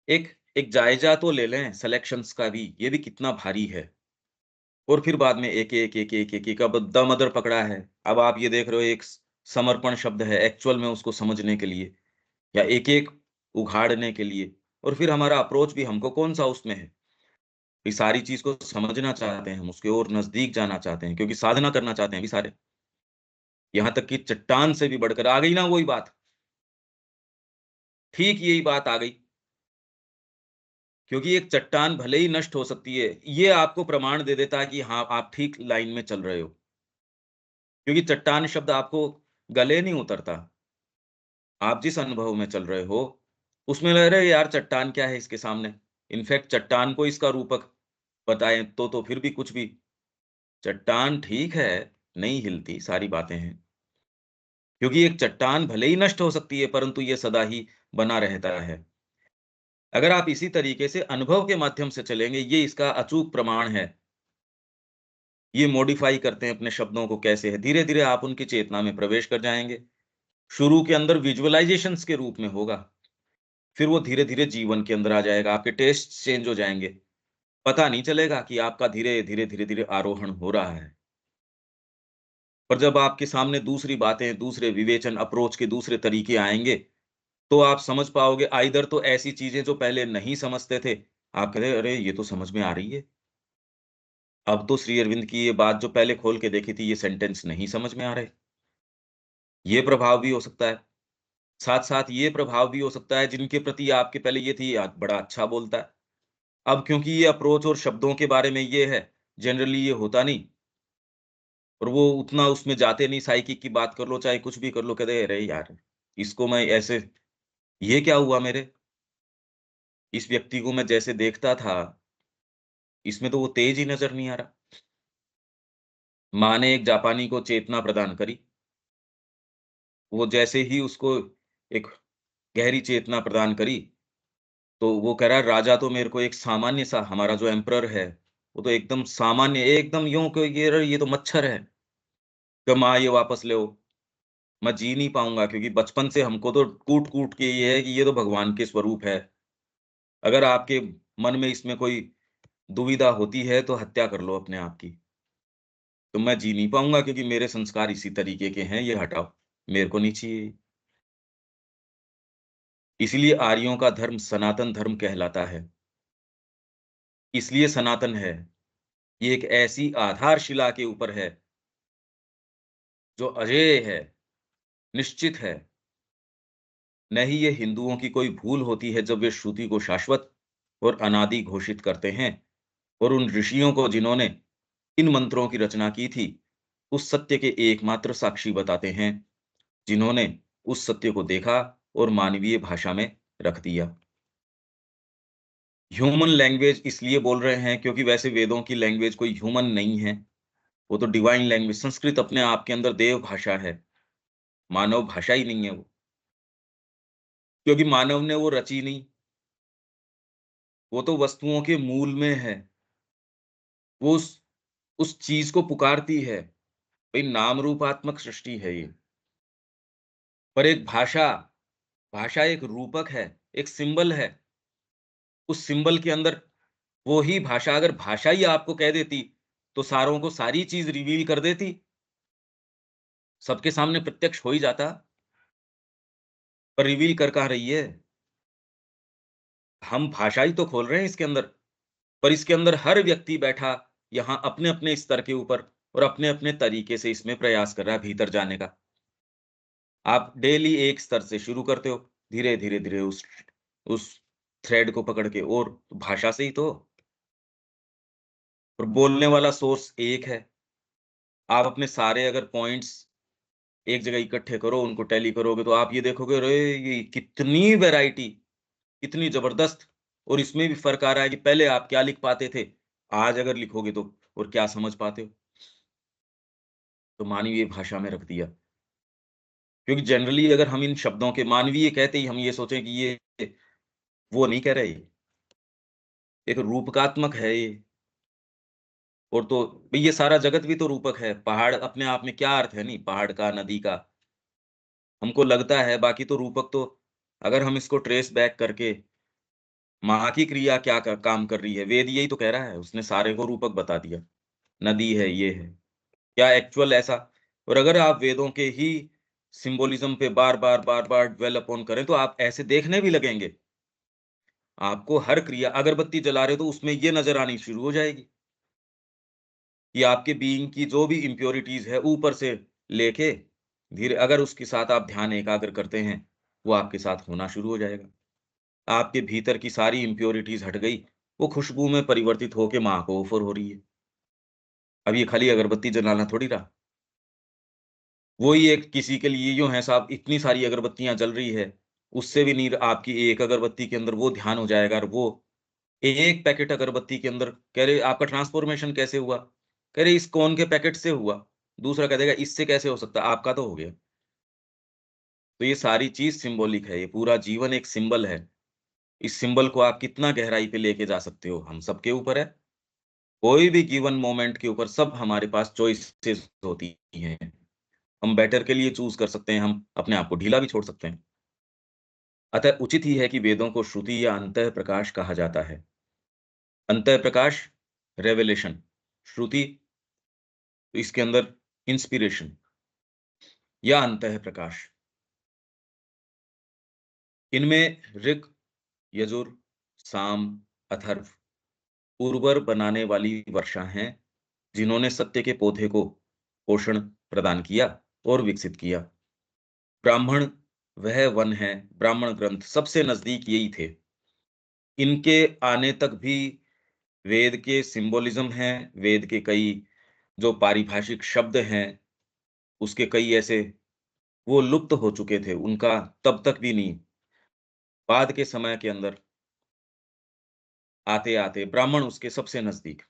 एक एक जायज़ा तो ले लें सिलेक्शंस का भी, ये भी कितना भारी है। और फिर बाद में एक-एक, एक-एक, एक-एक अब दम-अदर पकड़ा है। अब आप ये देख रहे हो एक समर्पण शब्द है एक्चुअल में उसको समझने के लिए या एक-एक उघाड़ने के लिए और फिर हमारा अप्रोच भी हमको कौन-सा उसमें है। इस सारी चीज़ को समझना चाहते हैं हम, उसके और नज़दीक जाना चाहते हैं क्योंकि साधना करना चाहते हैं अभी सारे। यहाँ तक कि चट्टान से भी बढ़कर आ गई ना वही बात, ठीक यही बात आ गई क्योंकि एक चट्टान भले ही नष्ट हो सकती है, ये आपको प्रमाण दे देता है कि हाँ, आप ठीक लाइन में चल रहे हो। क्योंकि चट्टान शब्द आपको गले नहीं उतरता। आप जिस अनुभव में चल रहे हो, उसमें लग रहा है यार चट्टान क्या है इसके सामने। इनफैक्ट चट्टान को इसका रूपक बताएँ तो फिर भी कुछ भी चट्टान ठीक है, नहीं हिलती, सारी बातें हैं। क्योंकि एक चट्टान भले ही नष्ट हो सकती है, परंतु ये सदा ही बना रहता है। अगर आप इसी तरीके से अनुभव के माध्यम से चलेंगे, ये इसका अचूक प्रमाण है। ये मॉडिफ़ाई करते हैं अपने शब्दों को कैसे है, धीरे-धीरे आप उनकी चेतना में प्रवेश कर जाएँगे। शुरू के अंदर विज़ुअलाइज़ेशंस के रूप में होगा, फिर वो धीरे-धीरे जीवन के अंदर आ जाएगा, आपके टेस्ट्स चेंज हो जाएँगे। पता नहीं चलेगा कि आपका धीरे-धीरे, धीरे-धीरे आरोहण हो रहा है। पर जब आपके सामने दूसरी बातें, दूसरे विवेचन, अप्रोच के दूसरे तरीके आएँगे, तो आप समझ पाओगे आइदर तो ऐसी चीज़ें जो पहले नहीं समझते थे, आप कह रहे, "अरे! ये तो समझ में आ रही है।" अब तो श्री अरविंद की ये बात जो पहले खोल के देखी थी, ये सेंटेंस नहीं समझ में आ रहे। ये प्रभाव भी हो सकता है। साथ-साथ ये प्रभाव भी हो सकता है जिनके प्रति आपके पहले ये थी बड़ा अच्छा बोलता है। अब क्योंकि ये अप्रोच और शब्दों के बारे में ये है, जनरली ये होता नहीं और वो उतना उसमें जाते नहीं, साइकिक की बात कर लो, चाहे कुछ भी कर लो, कहते हैं, "अरे यार! इसको मैं ऐसे ये क्या हुआ मेरे? इस व्यक्ति को मैं जैसे देखता था, इसमें तो वो तेज ही नज़र नहीं आ रहा।" माँ ने एक जापानी को चेतना प्रदान करी, वो जैसे ही उसको एक गहरी चेतना प्रदान करी, तो वो कह रहा है राजा तो मेरे को एक सामान्य सा हमारा जो एम्परर है, वो तो एकदम सामान्य एकदम यूँ क ये तो मच्छर है। कि माँ ये वापस ले आओ, मैं जी नहीं पाऊँगा, क्योंकि बचपन से हमको तो कूट-कूट के ये है कि ये तो भगवान के स्वरूप है। अगर आपके मन में इसमें कोई दुविधा होती है तो हत्या कर लो अपने आप की। तो मैं जी नहीं पाऊँगा, क्योंकि मेरे संस्कार इसी तरीके के हैं, ये हटाओ, मेरे को नहीं चाहिए। इसीलिए आर्यों का धर्म सनातन धर्म कहलाता है। इसलिए सनातन है, ये एक ऐसी आधारशिला के ऊपर है, जो अजेय है, निश्चित है। न ही ये हिंदुओं की कोई भूल होती है जब वे श्रुति को शाश्वत और अनादि घोषित करते हैं, और उन ऋषियों को जिन्होंने इन मंत्रों की रचना की थी, उस सत्य के एकमात्र साक्षी बताते हैं, जिन्होंने उस सत्य को देखा और मानवीय भाषा में रख दिया। ह्यूमन लैंग्वेज इसलिए बोल रहे हैं क्योंकि वैसे वेदों की लैंग्वेज कोई ह्यूमन नहीं है, वो तो डिवाइन लैंग्वेज, संस्कृत अपने आप के अंदर देव भाषा है, मानव भाषा ही नहीं है वो, क्योंकि मानव ने वो रची नहीं, वो तो वस्तुओं के मूल में है, वो उस चीज़ को पुकारती है, भई नाम रूपात्मक सृष्टि है ये। पर एक भाषा, भाषा एक रूपक है, एक सिंबल है, उस सिंबल के अंदर वो ही भाषा, अगर भाषा ही आपको कह देती, तो सारों को सारी चीज़ रिवील कर देती, सबके सामने प्रत्यक्ष हो ही जाता, पर रिवील कर कहाँ रही है? हम भाषा ही तो खोल रहे हैं इसके अंदर, पर इसके अंदर हर व्यक्ति बैठा यहाँ अपने-अपने स्तर के ऊपर और अपने-अपने तरीके से इसमें प्रयास कर रहा है भीतर जाने का। आप डेली एक स्तर से शुरू करते हो, धीरे-धीरे उस थ्रेड को पकड़ के, और भाषा से ही तो, और बोलने वाला सोर्स एक है। आप अपने सारे अगर पॉइंट्स एक जगह इकट्ठे करो, उनको टैली करोगे, तो आप ये देखोगे, अरे! ये कितनी वैरायटी, कितनी ज़बरदस्त, और इसमें भी फ़र्क आ रहा है कि पहले आप क्या लिख पाते थे, आज अगर लिखोगे तो और क्या समझ पाते हो। तो मानवीय भाषा में रख दिया। क्योंकि जनरली अगर हम इन शब्दों के मानवीय कहते ही हम ये सोचें कि ये वो नहीं कह रहे, एक रूपकात्मक है ये, और तो भई ये सारा जगत भी तो रूपक है। पहाड़ अपने आप में क्या अर्थ है, नहीं पहाड़ का, नदी का, हमको लगता है, बाकी तो रूपक तो, अगर हम इसको ट्रेस बैक करके माँ की क्रिया क्या काम कर रही है, वेद यही तो कह रहा है, उसने सारे को रूपक बता दिया। नदी है, ये है। क्या एक्चुअल ऐसा, और अगर आप वेदों के ही सिंबोलिज़्म पे बार-बार, बार-बार ड्वेल अपॉन करें, तो आप ऐसे देखने भी लगेंगे। आपको हर क्रिया, अगरबत्ती जला रहे हो तो उसमें ये नज़र आनी शुरू हो जाएगी, कि आपके बीइंग की जो भी इम्प्योरिटीज़ है ऊपर से लेके धीरे, अगर उसके साथ आप ध्यान एकाग्र करते हैं, वो आपके साथ होना शुरू हो जाएगा। आपके भीतर की सारी इम्प्योरिटीज़ हट गई, वो खुशबू में परिवर्तित होके माँ को ऑफ़र हो रही है। अब ये खाली अगरबत्ती जलाना थोड़ी रहा। वही एक किसी के लिए यूँ है साहब, इतनी सारी अगरबत्तियाँ जल रही है, उससे भी नहीं, आपकी एक अगरबत्ती के अंदर वो ध्यान हो जाएगा, और वो एक पैकेट अगरबत्ती के अंदर, कह रहे आपका ट्रांसफ़ॉर्मेशन कैसे हुआ? कह रहे इस कौन के पैकेट से हुआ। दूसरा कह देगा इससे कैसे हो सकता है? आपका तो हो गया। तो ये सारी चीज़ सिम्बॉलिक है, ये पूरा जीवन एक सिंबल है। इस सिंबल को आप कितना गहराई पे लेके जा सकते हो, हम सबके ऊपर है। कोई भी गिवन मोमेंट के ऊपर सब हमारे पास चॉइसेस होती हैं। हम बेटर के लिए चूज़ कर सकते हैं, हम अपने आप को ढीला भी छोड़ सकते हैं। अतः उचित ही है कि वेदों को श्रुति या अंतः प्रकाश कहा जाता है। अंतः प्रकाश, रेवलेशन, श्रुति, इसके अंदर इंस्पिरेशन या अंतः प्रकाश। इनमें ऋक, यजुर, साम, अथर्व उर्वर बनाने वाली वर्षा हैं, जिन्होंने सत्य के पौधे को पोषण प्रदान किया और विकसित किया। ब्राह्मण वह वन है, ब्राह्मण ग्रंथ सबसे नज़दीक यही थे। इनके आने तक भी वेद के सिंबोलिज़्म हैं, वेद के कई जो पारिभाषिक शब्द हैं, उसके कई ऐसे वो लुप्त हो चुके थे, उनका तब तक भी नहीं। बाद के समय के अंदर आते-आते ब्राह्मण उसके सबसे नज़दीक।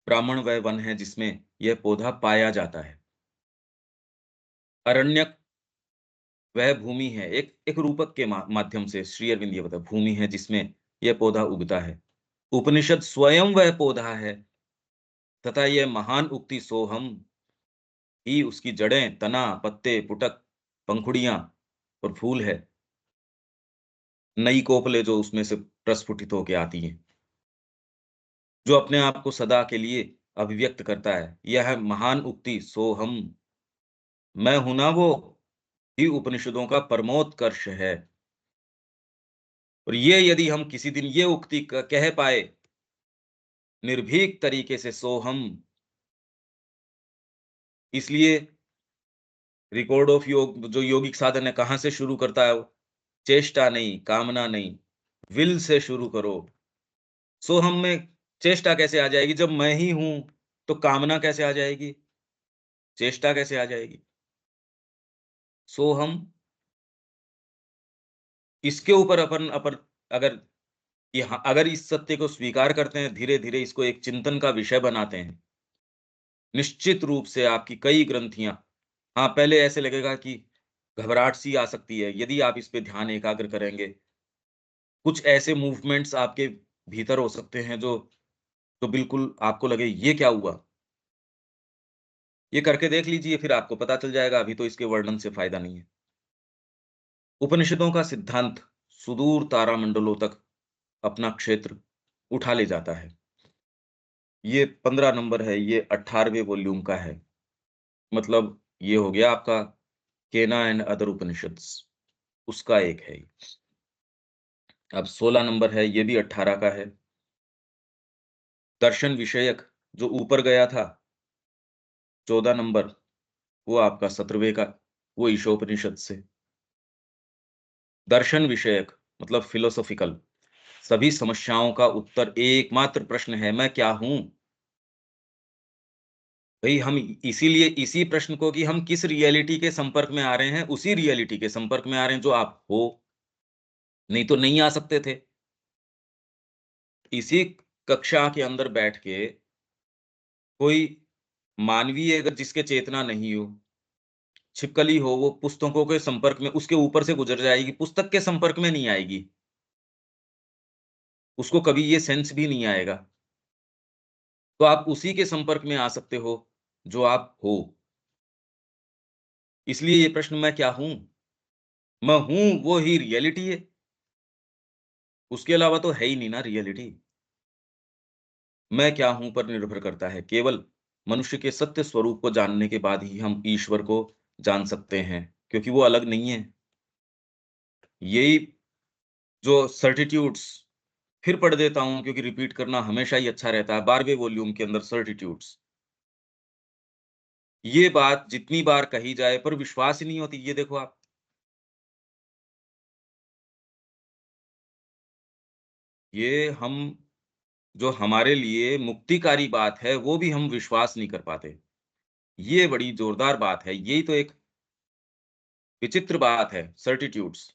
ब्राह्मण वह वन है जिसमें यह पौधा पाया जाता है। अरण्यक वह भूमि है, एक एक रूपक के माध्यम से श्री अरविंद ये बताए, भूमि है जिसमें यह पौधा उगता है। उपनिषद स्वयं वह पौधा है, तथा यह महान उक्ति सोहम, ही उसकी जड़ें, तना, पत्ते, पुटक, पंखुड़ियां और फूल है। नई कोपलें जो उसमें से प्रस्फुटित होके आती हैं, जो अपने आप को सदा के लिए अभिव्यक्त करता है। यह महान उक्ति सोहम, मैं हूं ना वो, ही उपनिषदों का परमोत्कर्ष है। और ये यदि हम किसी दिन ये उक्ति कह पाए निर्भीक तरीके से सोहम, इसलिए रिकॉर्ड ऑफ योग जो योगिक साधन है कहाँ से शुरू करता है वो? चेष्टा नहीं, कामना नहीं, विल से शुरू करो। सोहम में चेष्टा कैसे आ जाएगी? जब मैं ही हूं तो कामना कैसे आ जाएगी? चेष्टा कैसे आ जाएगी? सोहम, इसके ऊपर अपन अपन अगर यहाँ अगर इस सत्य को स्वीकार करते हैं, धीरे धीरे इसको एक चिंतन का विषय बनाते हैं, निश्चित रूप से आपकी कई ग्रंथियां, हाँ पहले ऐसे लगेगा कि घबराहट सी आ सकती है, यदि आप इस पे ध्यान एकाग्र करेंगे कुछ ऐसे मूवमेंट्स आपके भीतर हो सकते हैं जो तो बिल्कुल आपको लगे ये क्या हुआ? ये करके देख लीजिए, फिर आपको पता चल जाएगा, अभी तो इसके वर्णन से फायदा नहीं है। उपनिषदों का सिद्धांत सुदूर तारामंडलों तक अपना क्षेत्र उठा ले जाता है। ये 15 नंबर है, ये 18वें वॉल्यूम का है। मतलब ये हो गया आपका केना एंड अदर उपनिषद्स, उसका एक है। अब 16 नंबर है, ये भी 18 का है। दर्शन विषयक जो ऊपर गया था 14 नंबर, वो आपका 17वें का, वो ईशोपनिषद से। दर्शन विषयक मतलब फिलोसॉफिकल, सभी समस्याओं का उत्तर एकमात्र प्रश्न है, मैं क्या हूं? भई हम इसीलिए इसी प्रश्न को कि हम किस रियलिटी के संपर्क में आ रहे हैं, उसी रियलिटी के संपर्क में आ रहे हैं जो आप हो, नहीं तो नहीं आ सकते थे। इसी कक्षा के अंदर बैठ के कोई मानवीय अगर जिसके चेतना नहीं हो, छिपकली हो, वो पुस्तकों के संपर्क में उसके ऊपर से गुज़र जाएगी, पुस्तक के संपर्क में नहीं आएगी। उसको कभी ये सेंस भी नहीं आएगा। तो आप उसी के संपर्क में आ सकते हो, जो आप हो। इसलिए ये प्रश्न मैं क्या हूँ? मैं हूँ वो ही रियलिटी है। उसके अलावा तो है ही नहीं ना रियलिटी। मैं क्या हूँ पर निर्भर करता है। केवल मनुष्य के सत्य स्वरूप को जानने के बाद ही हम ईश्वर को जान सकते हैं, क्योंकि वो अलग नहीं है। यही जो सर्टिट्यूड्स, फिर पढ़ देता हूँ क्योंकि रिपीट करना हमेशा ही अच्छा रहता है। 12वें वॉल्यूम के अंदर सर्टिट्यूड्स। ये बात जितनी बार कही जाए पर विश्वास ही नहीं होती। ये देखो आप, ये हम जो हमारे लिए मुक्तिकारी बात है, वो भी हम विश्वास नहीं कर पाते। ये बड़ी जोरदार बात है। यही तो एक विचित्र बात है सर्टिट्यूड्स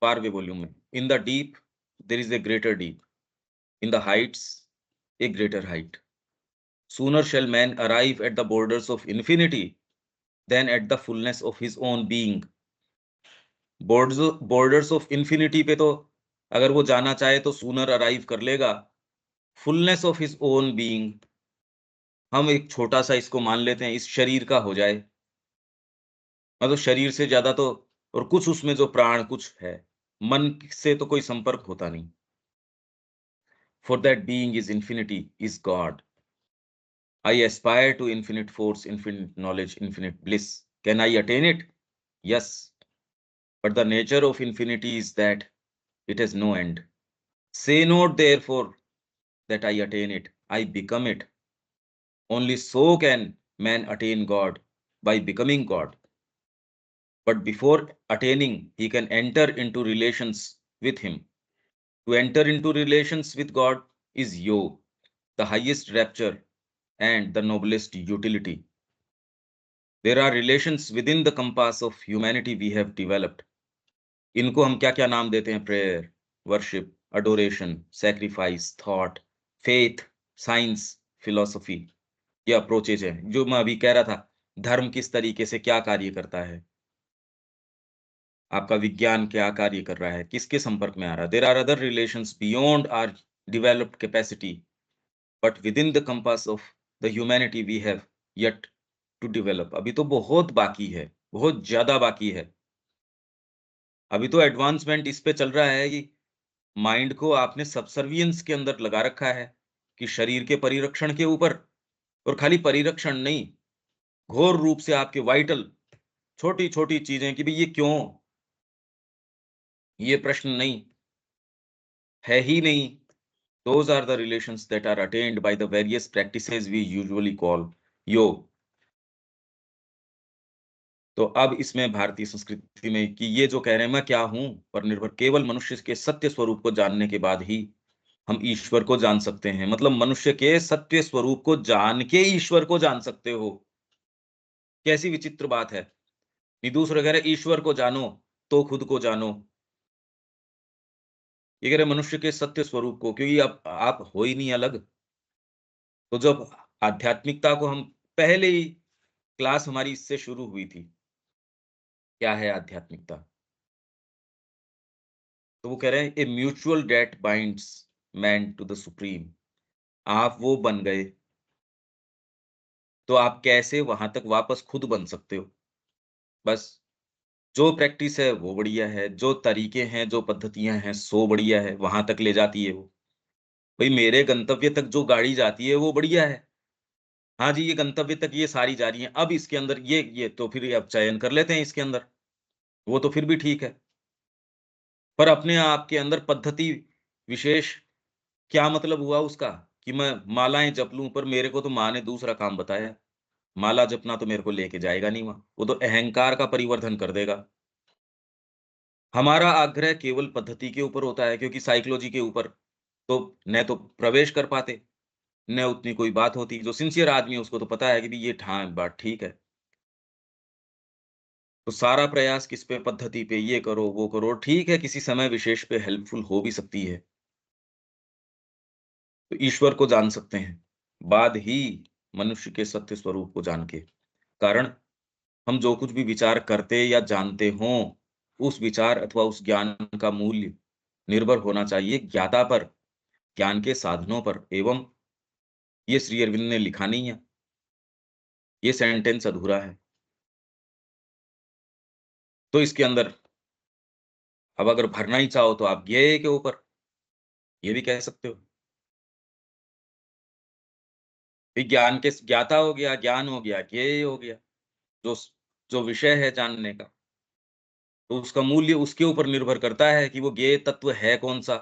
12वें वॉल्यूम में। In the deep there is a greater deep, in the heights a greater height. Sooner shall man arrive at the borders of infinity than at the fullness of his own being. Borders of infinity पे तो अगर वो जाना चाहे तो सूनर अराइव कर लेगा। Fullness of his own being, हम एक छोटा सा इसको मान लेते हैं, इस शरीर का हो जाए, मतलब शरीर से ज्यादा तो, और कुछ उसमें जो प्राण कुछ है, मन से तो कोई संपर्क होता नहीं। For that being is infinity is God. I aspire to infinite force, infinite knowledge, infinite bliss. Can I attain it? Yes, but the nature of infinity is that it has no end. Say not therefore that I attain it, I become it. Only so can man attain God, by becoming God. But before attaining, he can enter into relations with him. To enter into relations with God is yoga, the highest rapture and the noblest utility. There are relations within the compass of humanity we have developed. इनको हम क्या-क्या नाम देते हैं? Prayer, worship, Adoration, sacrifice, thought, faith, science, philosophy. ये अप्रोचेज हैं, जो मैं अभी कह रहा था, धर्म किस तरीके से क्या कार्य करता है, आपका विज्ञान क्या कार्य कर रहा है, किसके संपर्क में आ रहा है। There are other relations beyond our developed capacity, but within the compass of the humanity we have yet to develop, अभी तो बहुत बाकी है, बहुत ज़्यादा बाकी है। अभी तो एडवांसमेंट इस पे चल रहा है कि माइंड को आपने सबसर्वियंस के अंदर लगा रखा है, कि शरीर के परिरक्षण के ऊपर, और खाली परिरक्षण नहीं, घोर रूप से आपके वाइटल छोटी-छोटी चीज़ें कि भई ये क्यों? ये प्रश्न नहीं, है ही नहीं। Those are the relations that are attained by the various practices we usually call योग। तो अब इसमें भारतीय संस्कृति में कि ये जो कह रहे हैं मैं क्या हूँ, पर निर्भर केवल मनुष्य के सत्य स्वरूप को जानने के बाद ही हम ईश्वर को जान सकते हैं। मतलब मनुष्य के सत्य स्वरूप को जान के ईश्वर को जान सकते हो। कैसी विचित्र बात है। ये दूसरे कह रहे ईश्वर को जानो, तो खुद को जानो। ये कह रहे मनुष्य के सत्य स्वरूप को, क्योंकि अब आप हो ही नहीं अलग। तो जब आध्यात्मिकता को हम पहले ही क्लास हमारी इससे शुरू हुई थी, क्या है आध्यात्मिकता? तो वो कह रहे हैं a mutual debt binds man to the supreme. आप वो बन गए, तो आप कैसे वहां तक वापस खुद बन सकते हो? बस जो प्रैक्टिस है वो बढ़िया है, जो तरीके हैं, जो पद्धतियां हैं सो बढ़िया है, वहां तक ले जाती है वो। भाई मेरे गंतव्य तक जो गाड़ी जाती है वो बढ़िया है। हाँ जी, ये गंतव्य तक ये सारी जा रही है, अब इसके अंदर ये तो फिर अब चयन कर लेते हैं इसके अंदर, वो तो फिर भी ठीक है। पर अपने आप के अंदर पद्धति विशेष क्या मतलब हुआ उसका? कि मैं मालाएँ जप लूँ, पर मेरे को तो माँ ने दूसरा काम बताया। माला जपना तो मेरे को लेके जाएगा नहीं वहाँ, वो तो अहंकार का परिवर्धन कर देगा। हमारा आग्रह केवल पद्धति के ऊपर होता है, क्योंकि साइकोलॉजी के ऊपर तो न तो प्रवेश कर पाते, न उतनी कोई बात होती। जो सिंसियर आदमी है उसको तो पता है कि भई ये बात ठीक है। तो सारा प्रयास किस पे? पद्धति पे, ये करो, वो करो। ठीक है, किसी समय विशेष पे हेल्पफुल हो भी सकती है। तो ईश्वर को जान सकते हैं, बाद ही मनुष्य के सत्य स्वरूप को जान के। कारण हम जो कुछ भी विचार करते या जानते हों, उस विचार अथवा उस ज्ञान का मूल्य निर्भर होना चाहिए ज्ञाता पर, ज्ञान के साधनों पर। एवं ये श्री अरविंद ने लिखा नहीं है, ये सेंटेंस अधूरा है। तो इसके अंदर अब अगर भरना ही चाहो तो आप ज्ञेय के ऊपर ये भी कह सकते हो। ज्ञान के ज्ञाता हो गया, ज्ञान हो गया, ज्ञेय हो गया। जो जो विषय है जानने का, तो उसका मूल्य उसके ऊपर निर्भर करता है कि वो ज्ञेय तत्व है कौन-सा।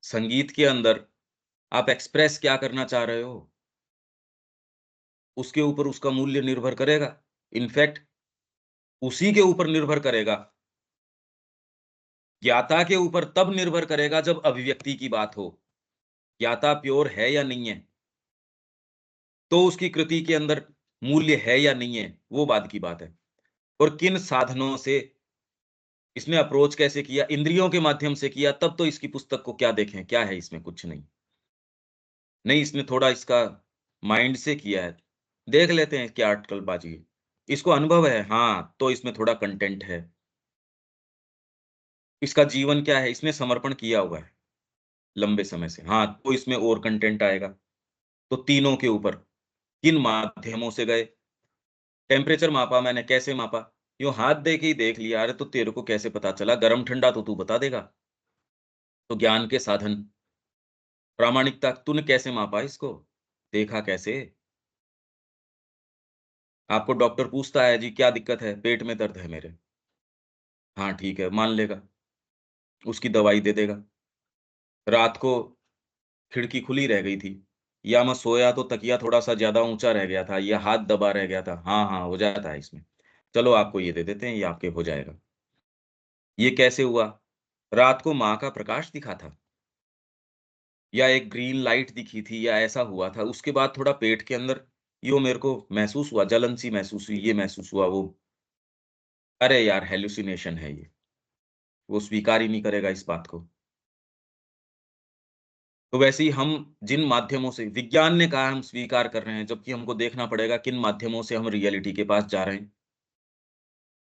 संगीत के अंदर आप एक्सप्रेस क्या करना चाह रहे हो, उसके ऊपर उसका मूल्य निर्भर करेगा। इनफैक्ट उसी के ऊपर निर्भर करेगा, ज्ञाता के ऊपर तब निर्भर करेगा जब अभिव्यक्ति की बात हो। ज्ञाता प्योर है या नहीं है, तो उसकी कृति के अंदर मूल्य है या नहीं है, वो बाद की बात है। और किन साधनों से इसने अप्रोच कैसे किया, इंद्रियों के माध्यम से किया, तब तो इसकी पुस्तक को क्या देखें, क्या है इसमें? कुछ नहीं। नहीं, इसने थोड़ा इसका माइंड से किया है। देख लेते हैं क्या अटकलबाजी है। इसको अनुभव है, हाँ, तो इसमें थोड़ा कंटेंट है। इसका जीवन क्या है, इसने समर्पण किया हुआ है लंबे समय से, हाँ, तो इसमें और कंटेंट आएगा। तो तीनों के ऊपर, किन माध्यमों से गए, टेम्परेचर मापा मैंने, कैसे मापा? यूँ हाथ दे के ही देख लिया, अरे तो तेरे को कैसे पता चला? गरम-ठंडा तो तू बता देगा। तो ज्ञान के साधन, प्रामाणिकता, तूने कैसे मापा इसको? देखा कैसे? आपको डॉक्टर पूछता है, जी क्या दिक्कत है? पेट में दर्द है मेरे। हाँ, ठीक है, मान लेगा, उसकी दवाई दे देगा। रात को खिड़की खुली रह गई थी, या मैं सोया तो तकिया थोड़ा-सा ज़्यादा ऊँचा रह गया था, या हाथ दबा रह गया था। हाँ, हाँ, हो जाता है इसमें। चलो आपको ये दे देते हैं, ये आपके हो जाएगा। ये कैसे हुआ? रात को माँ का प्रकाश दिखा था, या एक ग्रीन लाइट दिखी थी, या ऐसा हुआ था। उसके बाद थोड़ा पेट के अंदर यूँ मेरे को महसूस हुआ, जलन सी महसूस हुई, ये महसूस हुआ, वो। अरे यार, हैल्यूसिनेशन है ये। वो स्वीकार ही नहीं करेगा इस बात को। तो वैसे ही हम जिन माध्यमों से विज्ञान ने कहा हम स्वीकार कर रहे हैं, जबकि हमको देखना पड़ेगा किन माध्यमों से हम रियलिटी के पास जा रहे हैं।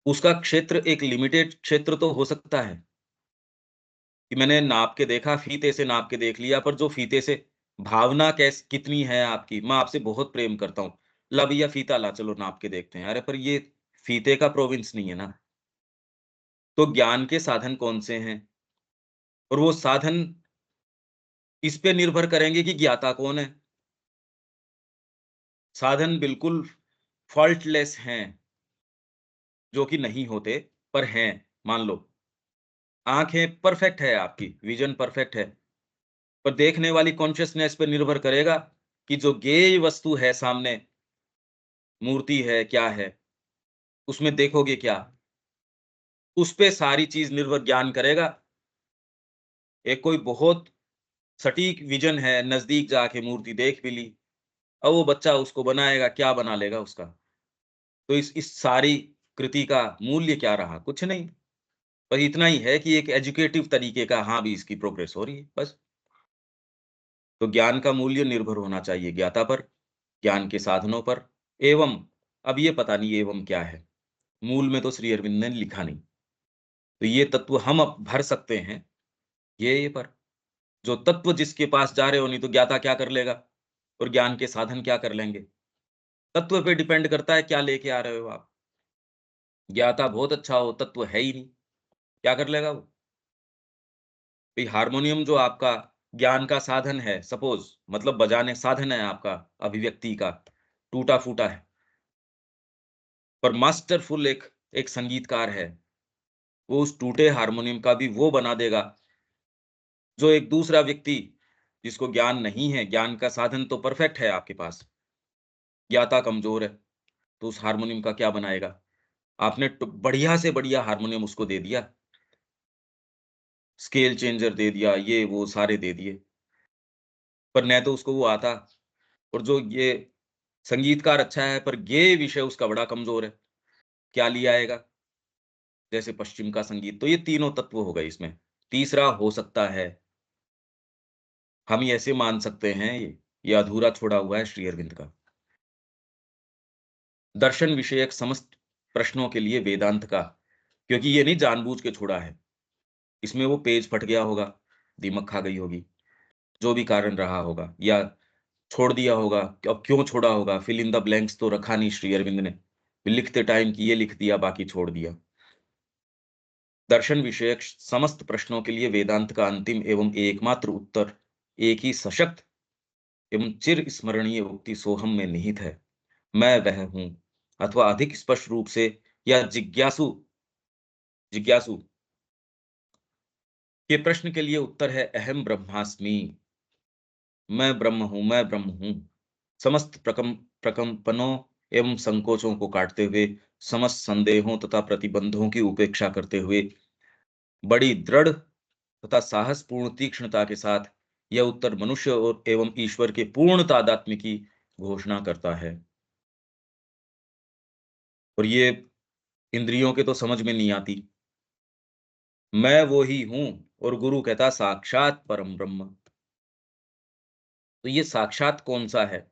उसका क्षेत्र एक लिमिटेड क्षेत्र तो हो सकता है, कि मैंने नाप के देखा, फीते से नाप के देख लिया, पर जो फीते से भावना कितनी है आपकी, मैं आपसे बहुत प्रेम करता हूँ। ला भैया फीता ला, चलो नाप के देखते हैं। अरे पर ये फीते का प्रोविंस नहीं है ना। तो ज्ञान के साधन कौन से हैं? और वो साधन इस पे निर्भर करेंगे कि ज्ञाता कौन है। साधन बिल्कुल फॉल्टलेस हैं, जो कि नहीं होते, पर हैं। मान लो, आँखें परफेक्ट है आपकी, विज़न परफेक्ट है, पर देखने वाली कॉन्शसनेस पे निर्भर करेगा कि जो ज्ञेय वस्तु है सामने, मूर्ति है, क्या है, उसमें देखोगे क्या? उस पे सारी चीज़ निर्भर ज्ञान करेगा। एक कोई बहुत सटीक विज़न है, नज़दीक जाके मूर्ति देख भी ली, अब वो बच्चा उसको बनाएगा, क्या बना लेगा उसका? तो इस सारी कृति का मूल्य क्या रहा? कुछ नहीं। पर इतना ही है कि एक एजुकेटिव तरीके का हाँ, भी इसकी प्रोग्रेस हो रही है, बस। तो ज्ञान का मूल्य निर्भर होना चाहिए ज्ञाता पर, ज्ञान के साधनों पर, एवं अब ये पता नहीं एवं क्या है? मूल में तो श्री अरविंद ने लिखा नहीं। तो ये तत्व हम अब भर सकते हैं, ये पर। जो तत्व जिसके पास जा रहे हो, नहीं तो ज्ञाता क्या कर लेगा? और ज्ञान के साधन क्या कर लेंगे? तत्व पे डिपेंड करता है क्या लेके आ रहे हो आप। ज्ञाता बहुत अच्छा हो, तत्व है ही नहीं, क्या कर लेगा वो? भई हारमोनियम जो आपका ज्ञान का साधन है, सपोज़ मतलब बजाने साधन है आपका अभिव्यक्ति का, टूटा-फूटा है, पर मास्टरफुल एक संगीतकार है, वो उस टूटे हारमोनियम का भी वो बना देगा, जो एक दूसरा व्यक्ति जिसको ज्ञान नहीं है, ज्ञान का साधन तो परफेक्ट है आपके पास, ज्ञाता कमज़ोर है, तो उस हारमोनियम का क्या बनाएगा? आपने बढ़िया से बढ़िया हारमोनियम उसको दे दिया, स्केल चेंजर दे दिया, ये वो सारे दे दिए, पर न तो उसको वो आता, और जो ये संगीतकार अच्छा है, पर गेय विषय उसका बड़ा कमज़ोर है, क्या ले आएगा? जैसे पश्चिम का संगीत, तो ये तीनों तत्व हो गए इसमें। तीसरा हो सकता है, हम ये ऐसे मान सकते हैं, ये अधूरा छोड़ा हुआ है श्री अरविंद का। दर्शन विषयक समस्त प्रश्नों के लिए वेदांत का, क्योंकि ये नहीं जानबूझ के छोड़ा है, इसमें वो पेज फट गया होगा, दीमक खा गई होगी, जो भी कारण रहा होगा, या छोड़ दिया होगा। अब क्यों छोड़ा होगा? फिल इन द ब्लैंक्स तो रखा नहीं श्री अरविंद ने। लिखते टाइम कि ये लिख दिया, बाकी छोड़ दिया। दर्शन विषयक समस्त प्रश्नों के लिए वेदांत का अंतिम एवं एकमात्र उत्तर एक ही सशक्त एवं चिर स्मरणीय उक्ति सोहम में निहित है, मैं वह हूँ। अथवा अधिक स्पष्ट रूप से, या जिज्ञासु जिज्ञासु के प्रश्न के लिए उत्तर है अहम ब्रह्मास्मि। मैं ब्रह्म हूँ, मैं ब्रह्म हूँ। समस्त प्रकंपनों एवं संकोचों को काटते हुए, समस्त संदेहों तथा प्रतिबंधों की उपेक्षा करते हुए, बड़ी दृढ़ तथा साहसपूर्ण तीक्ष्णता के साथ यह उत्तर मनुष्य और एवं ईश्वर के पूर्ण तादात्म्य की घोषणा करता है। और ये इंद्रियों के तो समझ में नहीं आती। मैं वो ही हूँ, और गुरु कहता साक्षात परम ब्रह्म। तो ये साक्षात कौन-सा है?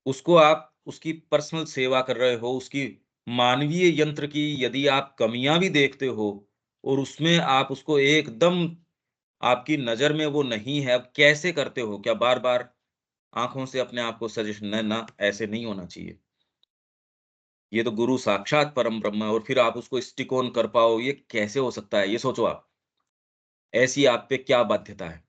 उसको आप उसकी पर्सनल सेवा कर रहे हो, उसकी मानवीय यंत्र की यदि आप कमियाँ भी देखते हो, और उसमें आप उसको एकदम आपकी नज़र में वो नहीं है, अब कैसे करते हो? क्या बार-बार आँखों से अपने आप को सजेशन न ना, ऐसे नहीं होना चाहिए। ये तो गुरु साक्षात परम ब्रह्म है, और फिर आप उसको स्टिक ऑन कर पाओ, ये कैसे हो सकता है? ये सोचो आप। ऐसी आप पे क्या बाध्यता है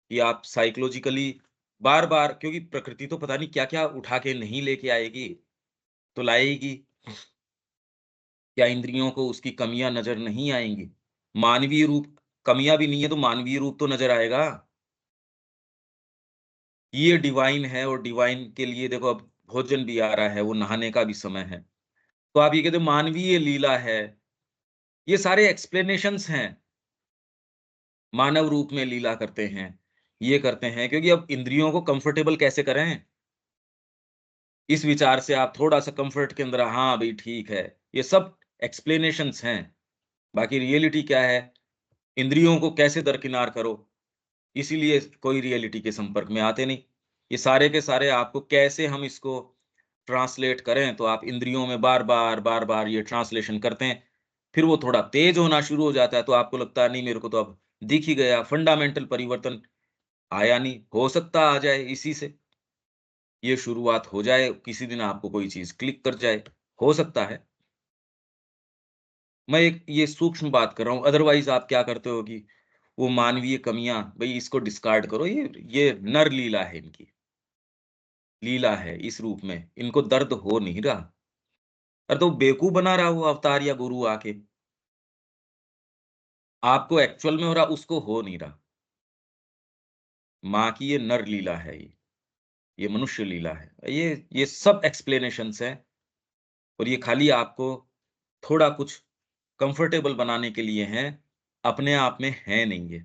कि आप साइकोलॉजिकली बार-बार, क्योंकि प्रकृति तो पता नहीं क्या-क्या उठा के नहीं लेके आएगी, तो लाएगी। क्या इंद्रियों को उसकी कमियाँ नज़र नहीं आएँगी? मानवीय रूप, कमियाँ भी नहीं है तो मानवीय रूप तो नज़र आएगा। ये डिवाइन है, और डिवाइन के लिए देखो अब भोजन भी आ रहा है, वो नहाने का भी समय है। तो आप ये कहते हो मानवीय लीला है, ये सारे एक्सप्लेनेशंस हैं। मानव रूप में लीला करते हैं, ये करते हैं, क्योंकि अब इंद्रियों को कंफर्टेबल कैसे करें? इस विचार से आप थोड़ा-सा कंफर्ट के अंदर, हाँ, भई ठीक है। ये सब एक्सप्लेनेशंस हैं। बाकी रियलिटी क्या है? इंद्रियों को कैसे दरकिनार करो, इसीलिए कोई रियलिटी के संपर्क में आते नहीं। ये सारे के सारे आपको कैसे हम इसको ट्रांसलेट करें, तो आप इंद्रियों में बार-बार, बार-बार ये ट्रांसलेशन करते हैं। फिर वो थोड़ा तेज़ होना शुरू हो जाता है, तो आपको लगता है नहीं, मेरे को तो अब दिख ही गया, फंडामेंटल परिवर्तन आया नहीं, हो सकता आ जाए इसी से। ये शुरुआत हो जाए, किसी दिन आपको कोई चीज़ क्लिक कर जाए, हो सकता है। मैं एक ये सूक्ष्म बात कर रहा हूँ, अदरवाइज़ आप क्या करते हो कि वो मानवीय कमियाँ, भई इसको डिस्कार्ड करो, ये नर लीला है इनकी, लीला है इस रूप में, इनको दर्द हो नहीं रहा। अरे तो बेवकूफ़ बना रहा वो अवतार या गुरु आके, आपको एक्चुअल में हो रहा, उसको हो नहीं रहा। माँ की ये नर लीला है ये मनुष्य लीला है। ये सब एक्सप्लेनेशंस हैं और ये खाली आपको थोड़ा कुछ कंफर्टेबल बनाने के लिए हैं, अपने आप में हैं नहीं ये।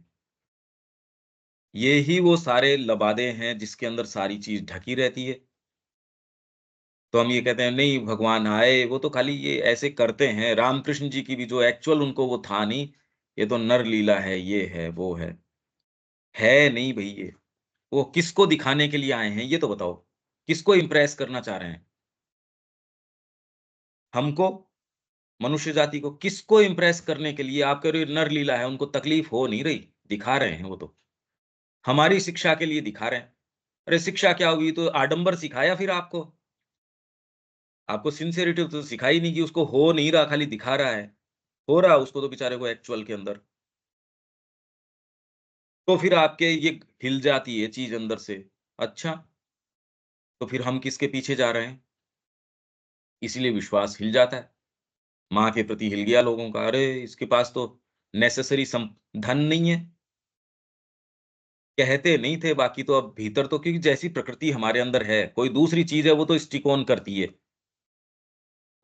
ये ही वो सारे लबादे हैं जिसके अंदर सारी चीज़ ढकी रहती है। तो हम ये कहते हैं नहीं भगवान आए, वो तो खाली ये ऐसे करते हैं। रामकृष्ण जी की भी जो एक्चुअल उनको वो था नहीं, ये तो नर लीला है, ये है, वो है। है नहीं भई ये। वो किसको दिखाने के लिए आए हैं ये तो बताओ? किसको इम्प्रेस करना चाह रहे हैं? हमको, मनुष्य जाति को किसको इम्प्रेस करने के लिए? आप कह रहे हो नर लीला है, उनको तकलीफ हो नहीं रही, दिखा रहे हैं वो तो। हमारी शिक्षा के लिए दिखा रहे हैं। अरे शिक्षा क्या हुई? तो आडंबर सिखाया फिर आपको। आपको सिंसेरिटी तो सिखाई नहीं कि उसको हो नहीं रहा, खाली दिखा रहा है। हो रहा उसको तो बेचारे को एक्चुअल के अंदर। तो फिर आपके ये हिल जाती है चीज़ अंदर से। अच्छा, तो फिर हम किसके पीछे जा रहे हैं? इसीलिए विश्वास हिल जाता है। माँ के प्रति हिल गया लोगों का, अरे! इसके पास तो नेसेसरी धन नहीं है। कहते नहीं थे, बाकी तो अब भीतर तो क्योंकि जैसी प्रकृति हमारे अंदर है, कोई दूसरी चीज़ है वो तो स्टिक ऑन करती है।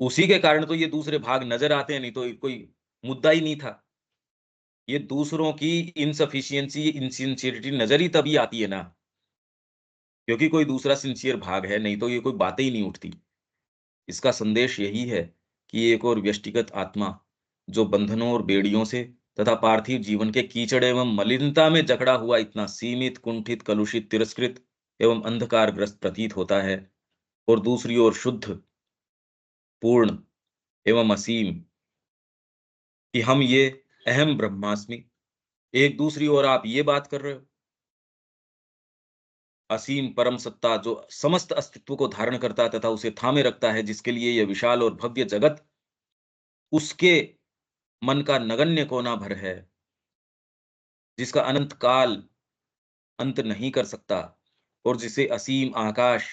उसी के कारण तो ये दूसरे भाग नज़र आते हैं, नहीं तो कोई मुद्दा ही नहीं था। ये दूसरों की इनसफिशिएंसी, इनसिंसियरिटी नज़र ही तभी आती है ना, क्योंकि कोई दूसरा सिंसियर भाग है, नहीं तो ये कोई बातें ही नहीं उठती। इसका संदेश यही है कि एक और व्यष्टिगत आत्मा, जो बंधनों और बेड़ियों से तथा पार्थिव जीवन के कीचड़ एवं मलिनता में जकड़ा हुआ इतना सीमित, कुंठित, कलुषित, तिरस्कृत एवं अंधकारग्रस्त प्रतीत होता है, और दूसरी ओर शुद्ध, पूर्ण एवं असीम, कि हम ये अहम ब्रह्मास्मि, एक दूसरी ओर आप ये बात कर रहे हो, असीम परम सत्ता जो समस्त अस्तित्व को धारण करता तथा उसे थामे रखता है, जिसके लिए यह विशाल और भव्य जगत उसके मन का नगण्य कोना भर है, जिसका अनंत काल अंत नहीं कर सकता और जिसे असीम आकाश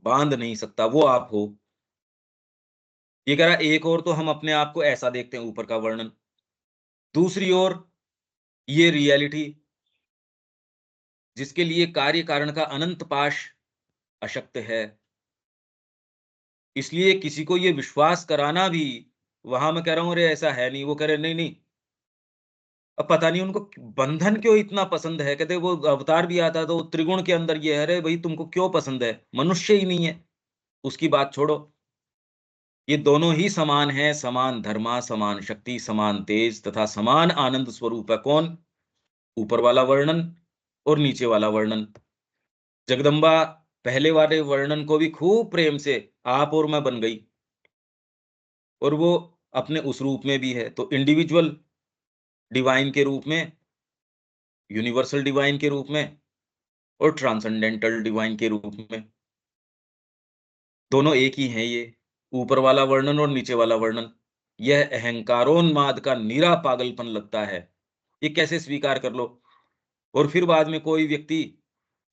बांध नहीं सकता, वो आप हो। ये कह रहा है एक ओर तो हम अपने आप को ऐसा देखते हैं, ऊपर का वर्णन, दूसरी ओर ये रियलिटी जिसके लिए कार्य कारण का अनंत पाश अशक्त है। इसलिए किसी को ये विश्वास कराना भी, वहां मैं कह रहा हूँ अरे ऐसा है नहीं, वो कह रहे नहीं नहीं, अब पता नहीं उनको बंधन क्यों इतना पसंद है। कहते वो अवतार भी आता तो त्रिगुण के अंदर ये है, अरे भाई तुमको क्यों पसंद है, मनुष्य ही नहीं है, उसकी बात छोड़ो। ये दोनों ही समान हैं, समान धर्मा, समान शक्ति, समान तेज तथा समान आनंद स्वरूप है। कौन? ऊपर वाला वर्णन और नीचे वाला वर्णन। जगदम्बा पहले वाले वर्णन को भी खूब प्रेम से आप और मैं बन गई, और वो अपने उस रूप में भी है। तो इंडिविजुअल डिवाइन के रूप में, यूनिवर्सल डिवाइन के रूप में और ट्रांसेंडेंटल डिवाइन के रूप में, दोनों एक ही हैं ये, ऊपर वाला वर्णन और नीचे वाला वर्णन। यह अहंकारोन्माद का नीरा पागलपन लगता है। ये कैसे स्वीकार कर लो? और फिर बाद में कोई व्यक्ति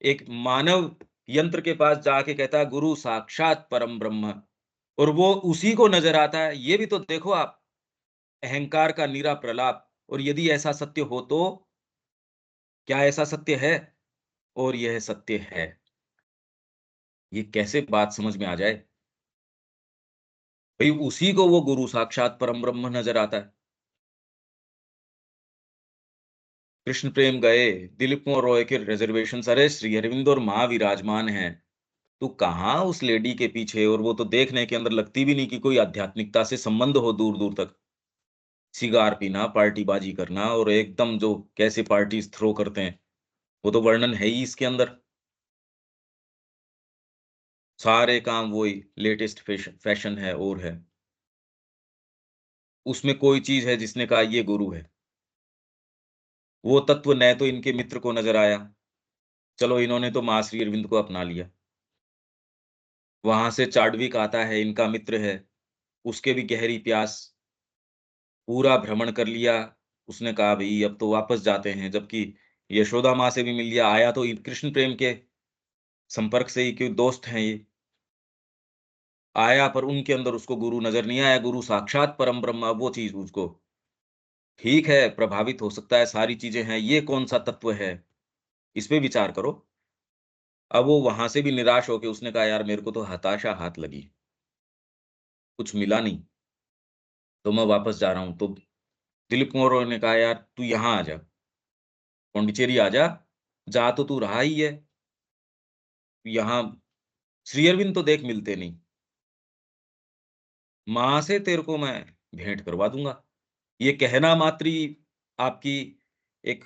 एक मानव यंत्र के पास जाके कहता है गुरु साक्षात परम ब्रह्म, और वो उसी को नजर आता है। ये भी तो देखो आप, अहंकार का नीरा प्रलाप। और यदि ऐसा सत्य हो तो क्या ऐसा सत्य है? और यह सत्य है। ये कैसे बात समझ में आ जाए? भई उसी को वो गुरु साक्षात परम ब्रह्म नज़र आता है। कृष्ण प्रेम गए, दिलीप कुमार रॉय के रिज़र्वेशंस, अरे श्री अरविंद और माँ विराजमान हैं। तू कहाँ उस लेडी के पीछे, और वो तो देखने के अंदर लगती भी नहीं कि कोई आध्यात्मिकता से संबंध हो दूर-दूर तक। सिगार पीना, पार्टीबाजी करना और एकदम जो कैसे पार्टीज़ थ्रो करते हैं, वो तो वर्णन है ही इसके अंदर। सारे काम वही लेटेस्ट फैशन है और है। उसमें कोई चीज़ है जिसने कहा ये गुरु है। वो तत्व न तो इनके मित्र को नज़र आया, चलो इन्होंने तो माँ श्री अरविंद को अपना लिया। वहां से चार्डविक आता है, इनका मित्र है, उसके भी गहरी प्यास, पूरा भ्रमण कर लिया। उसने कहा भई अब तो वापस जाते हैं, जबकि यशोदा माँ से भी मिल लिया, आया तो कृष्ण प्रेम के संपर्क से ही, क्योंकि दोस्त हैं ये। आया पर उनके अंदर उसको गुरु नज़र नहीं आया, गुरु साक्षात परम ब्रह्म, वो चीज़ उसको ठीक है, प्रभावित हो सकता है, सारी चीज़ें हैं, ये कौन-सा तत्व है, इस पे विचार करो। अब वो वहाँ से भी निराश होके उसने कहा यार मेरे को तो हताशा हाथ लगी, कुछ मिला नहीं, तो मैं वापस जा रहा हूँ। तो दिलीप कुमार ने कहा यार तू यहाँ आ जा, पौंडीचेरी आ जा, जा तो तू रहा ही है, यहाँ श्री अरविंद तो देख मिलते नहीं, माँ से तेरे को मैं भेंट करवा दूँगा। ये कहना मात्र ही आपकी एक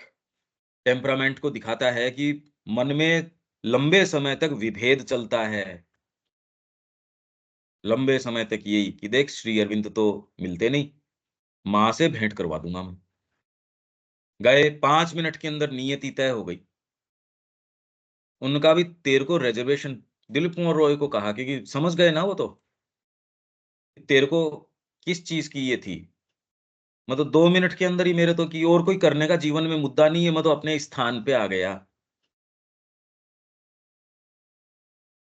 टेम्परामेंट को दिखाता है कि मन में लंबे समय तक विभेद चलता है। लंबे समय तक यही कि देख श्री अरविंद तो मिलते नहीं, माँ से भेंट करवा दूँगा मैं। गए 5 मिनट के अंदर नियति तय हो गई। उनका भी तेरे को रिज़र्वेशन, दिलीप कुमार रॉय को कहा, क्योंकि समझ गए ना वो तो, तेरे को किस चीज़ की ये थी। मतलब 2 मिनट के अंदर ही मेरे तो कि और कोई करने का जीवन में मुद्दा नहीं है, मैं तो अपने स्थान पे आ गया।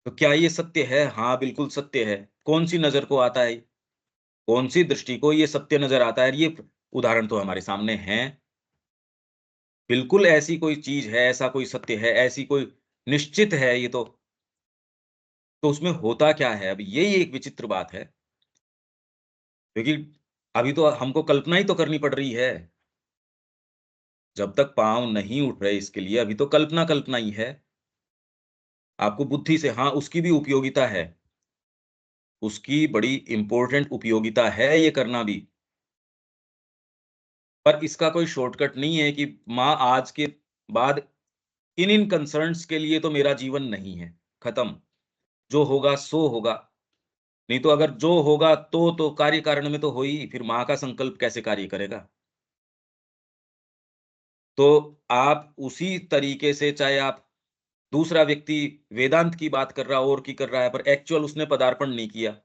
तो क्या ये सत्य है? हाँ, बिल्कुल सत्य है। कौन-सी नज़र को आता है? कौन-सी दृष्टि को ये सत्य नज़र आता है? ये उदाहरण तो हमारे सामने हैं। बिल्कुल ऐसी कोई चीज़ है, ऐसा कोई सत्य है, ऐसी कोई निश्चित है ये तो उसमें होता क्या है? अब यही एक विचित्र बात है, क्योंकि अभी तो हमको कल्पना ही तो करनी पड़ रही है। जब तक पाँव नहीं उठ रहे इसके लिए, अभी तो कल्पना ही है। आपको बुद्धि से, हाँ, उसकी भी उपयोगिता है। उसकी बड़ी इम्पोर्टेंट उपयोगिता है ये करना भी। पर इसका कोई शॉर्टकट नहीं है कि माँ आज के बाद इन कंसर्न्स के लिए तो मेरा जीवन नहीं है, खत्म। जो होगा सो होगा। नहीं तो अगर जो होगा तो कार्य कारण में तो हो ही, फिर माँ का संकल्प कैसे कार्य करेगा? तो आप उसी तरीके से, चाहे आप दूसरा व्यक्ति वेदांत की बात कर रहा हो और की कर रहा है, पर एक्चुअल उसने पदार्पण नहीं किया।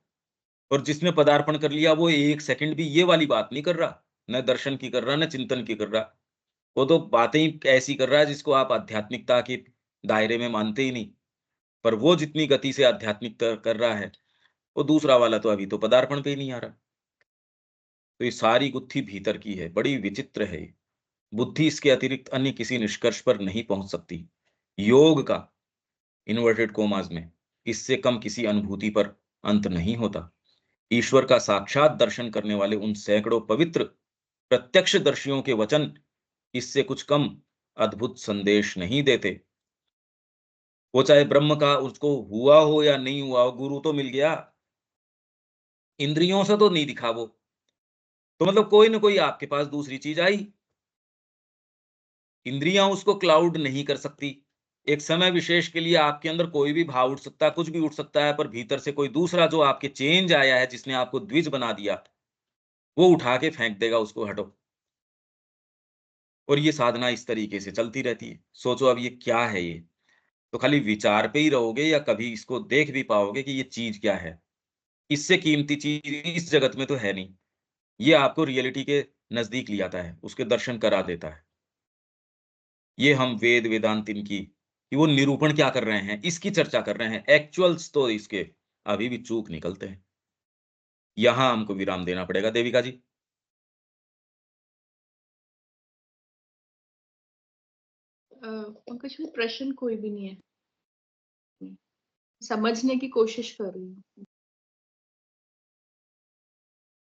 और जिसने पदार्पण कर लिया वो 1 सेकंड भी ये वाली बात नहीं कर रहा, न दर्शन की कर रहा, न चिंतन की कर रहा। वो तो बातें ही ऐसी कर रहा है जिसको आप आध्यात्मिकता के दायरे में मानते ही नहीं। पर वो जितनी गति से आध्यात्मिकता कर रहा है, वो दूसरा वाला तो अभी तो पदार्पण पे ही नहीं आ रहा। तो ये सारी गुत्थी भीतर की है, बड़ी विचित्र है ये। बुद्धि इसके अतिरिक्त अन्य किसी निष्कर्ष पर नहीं पहुँच सकती। योग का, इन्वर्टेड कोमास में, इससे कम किसी अनुभूति पर अंत नहीं होता। ईश्वर का साक्षात दर्शन करने वाले उन सैकड़ों पवित्र प्रत्यक्षदर्शियों के वचन इससे कुछ कम अद्भुत संदेश नहीं देते। वो चाहे ब्रह्म का उसको हुआ हो या नहीं हुआ हो, गुरु तो मिल गया, इंद्रियों से तो नहीं दिखा वो। तो मतलब कोई न कोई आपके पास दूसरी चीज़ आई, इंद्रियाँ उसको क्लाउड नहीं कर सकती। एक समय विशेष के लिए आपके अंदर कोई भी भाव उठ सकता है, कुछ भी उठ सकता है, पर भीतर से कोई दूसरा जो आपके चेंज आया है, जिसने आपको द्विज बना दिया, वो उठा के फेंक देगा उसको, हटो। और ये साधना इस तरीके से चलती रहती है। सोचो अब ये क्या है ये? तो खाली विचार पे ही रहोगे या कभी इसको देख भी पाओगे कि ये चीज़ क्या है? इससे कीमती चीज़ इस जगत में तो है नहीं। ये आपको रियलिटी के नज़दीक ले आता है, उसके दर्शन करा देता है। ये हम वेद वेदांत इनकी कि वो निरूपण क्या कर रहे हैं, इसकी चर्चा कर रहे हैं। एक्चुअल्स तो इसके अभी भी चूक निकलते हैं। यहाँ हमको विराम देना पड़ेगा देविका जी। पंकज में प्रश्न कोई भी नहीं है। समझने की कोशिश कर रही हूँ।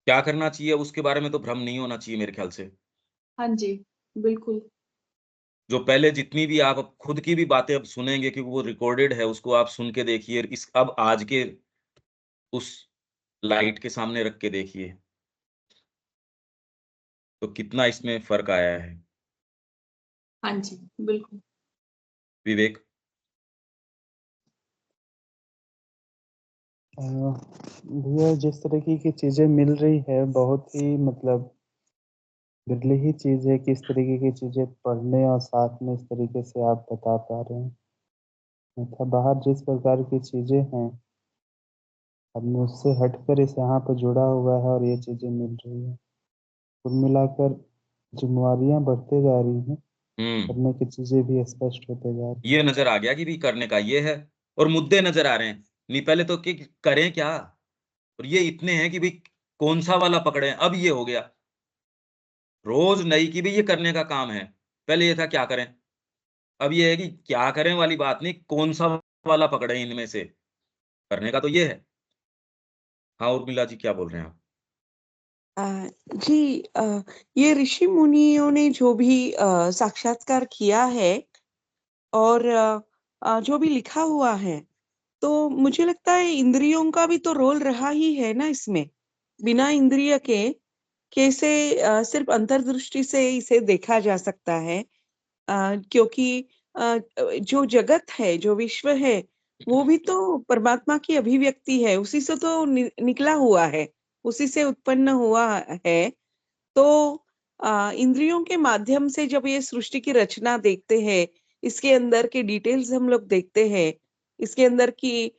क्या करना चाहिए उसके बारे में तो भ्रम नहीं होना चाहिए मेरे ख्याल से। हाँ जी, बिल्कुल। जो पहले जितनी भी आप अब खुद की भी बातें अब सुनेंगे क्योंकि वो रिकॉर्डेड है, उसको आप सुन के देखिए। इस अब आज के उस लाइट के सामने रख के देखिए, तो कितना इसमें फ़र्क आया है। हाँ जी, बिल्कुल। विवेक, अ, भैया जिस तरीके की चीज़ें मिल रही है बहुत ही मतलब बिरली ही चीज़ है कि इस तरीके की चीज़ें पढ़ने और साथ में इस तरीके से आप बता पा रहे हैं। मतलब बाहर जिस प्रकार की चीज़ें हैं आदमी उससे हटकर इस यहाँ पे जुड़ा हुआ है और ये चीजें मिल रही है। कुल मिलाकर जिम्मेवारियां बढ़ते जा रही हैं, करने की चीजें भी स्पष्ट होते जा रही ये नजर आ गया कि भी करने का ये है, और मुद्दे नजर आ रहे हैं। नहीं पहले तो कि करें क्या, और ये इतने हैं कि भाई कौन सा वाला पकड़े। अब ये हो गया रोज नई की भी ये करने का काम है। पहले ये था क्या करें, अब ये है कि क्या करें वाली बात नहीं, कौन सा वाला पकड़े इनमें से, करने का तो ये है। हाँ उर्मिला जी क्या बोल रहे हैं आप? अ, जी ये ऋषि मुनियों ने जो भी साक्षात्कार किया है और जो भी लिखा हुआ है, तो मुझे लगता है इंद्रियों का भी तो रोल रहा ही है ना इसमें। बिना इंद्रिय के कैसे सिर्फ अंतर्दृष्टि से इसे देखा जा सकता है, क्योंकि जो जगत है, जो विश्व है, वो भी तो परमात्मा की अभिव्यक्ति है, उसी से तो निकला हुआ है, उसी से उत्पन्न हुआ है। तो इंद्रियों के माध्यम से जब ये सृष्टि की रचना देखते हैं, इसके अंदर के डिटेल्स हम लोग देखते हैं, इसके अंदर की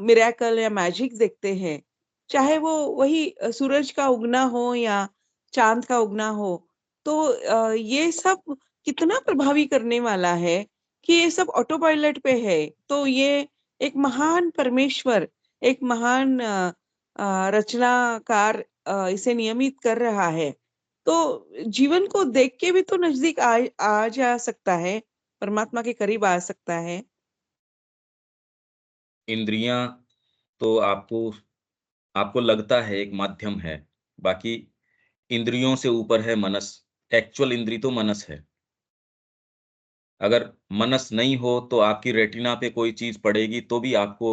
मिरेकल या मैजिक देखते हैं, चाहे वो वही सूरज का उगना हो या चांद का उगना हो, तो ये सब कितना प्रभावी करने वाला है कि ये सब ऑटो पायलट पे है। तो ये एक महान परमेश्वर, एक महान रचनाकार इसे नियमित कर रहा है। तो जीवन को देख के भी तो नजदीक आ जा सकता है, परमात्मा के करीब आ सकता है। इंद्रियां तो आपको आपको लगता है एक माध्यम है, बाकी इंद्रियों से ऊपर है मनस। एक्चुअल इंद्री तो मनस है। अगर मनस नहीं हो तो आपकी रेटिना पे कोई चीज पड़ेगी तो भी आपको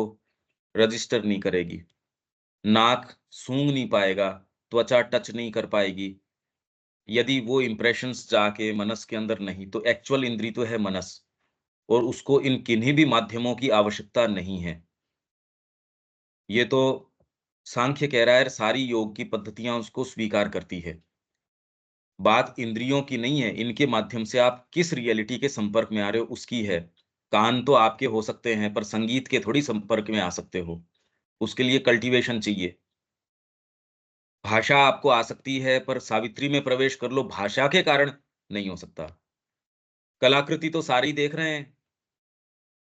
रजिस्टर नहीं करेगी। नाक सूंघ नहीं पाएगा, त्वचा टच नहीं कर पाएगी, यदि वो इंप्रेशंस जाके मनस के अंदर नहीं। तो एक्चुअल इंद्री तो है मनस, और उसको इन किन्हीं भी माध्यमों की आवश्यकता नहीं है। ये तो सांख्य कह रहा है, सारी योग की पद्धतियां उसको स्वीकार करती है। बात इंद्रियों की नहीं है, इनके माध्यम से आप किस रियलिटी के संपर्क में आ रहे हो उसकी है। कान तो आपके हो सकते हैं, पर संगीत के थोड़ी संपर्क में आ सकते हो। उसके लिए कल्टीवेशन चाहिए। भाषा आपको आ सकती है, पर सावित्री में प्रवेश कर लो, भाषा के कारण नहीं हो सकता। कलाकृति तो सारी देख रहे हैं।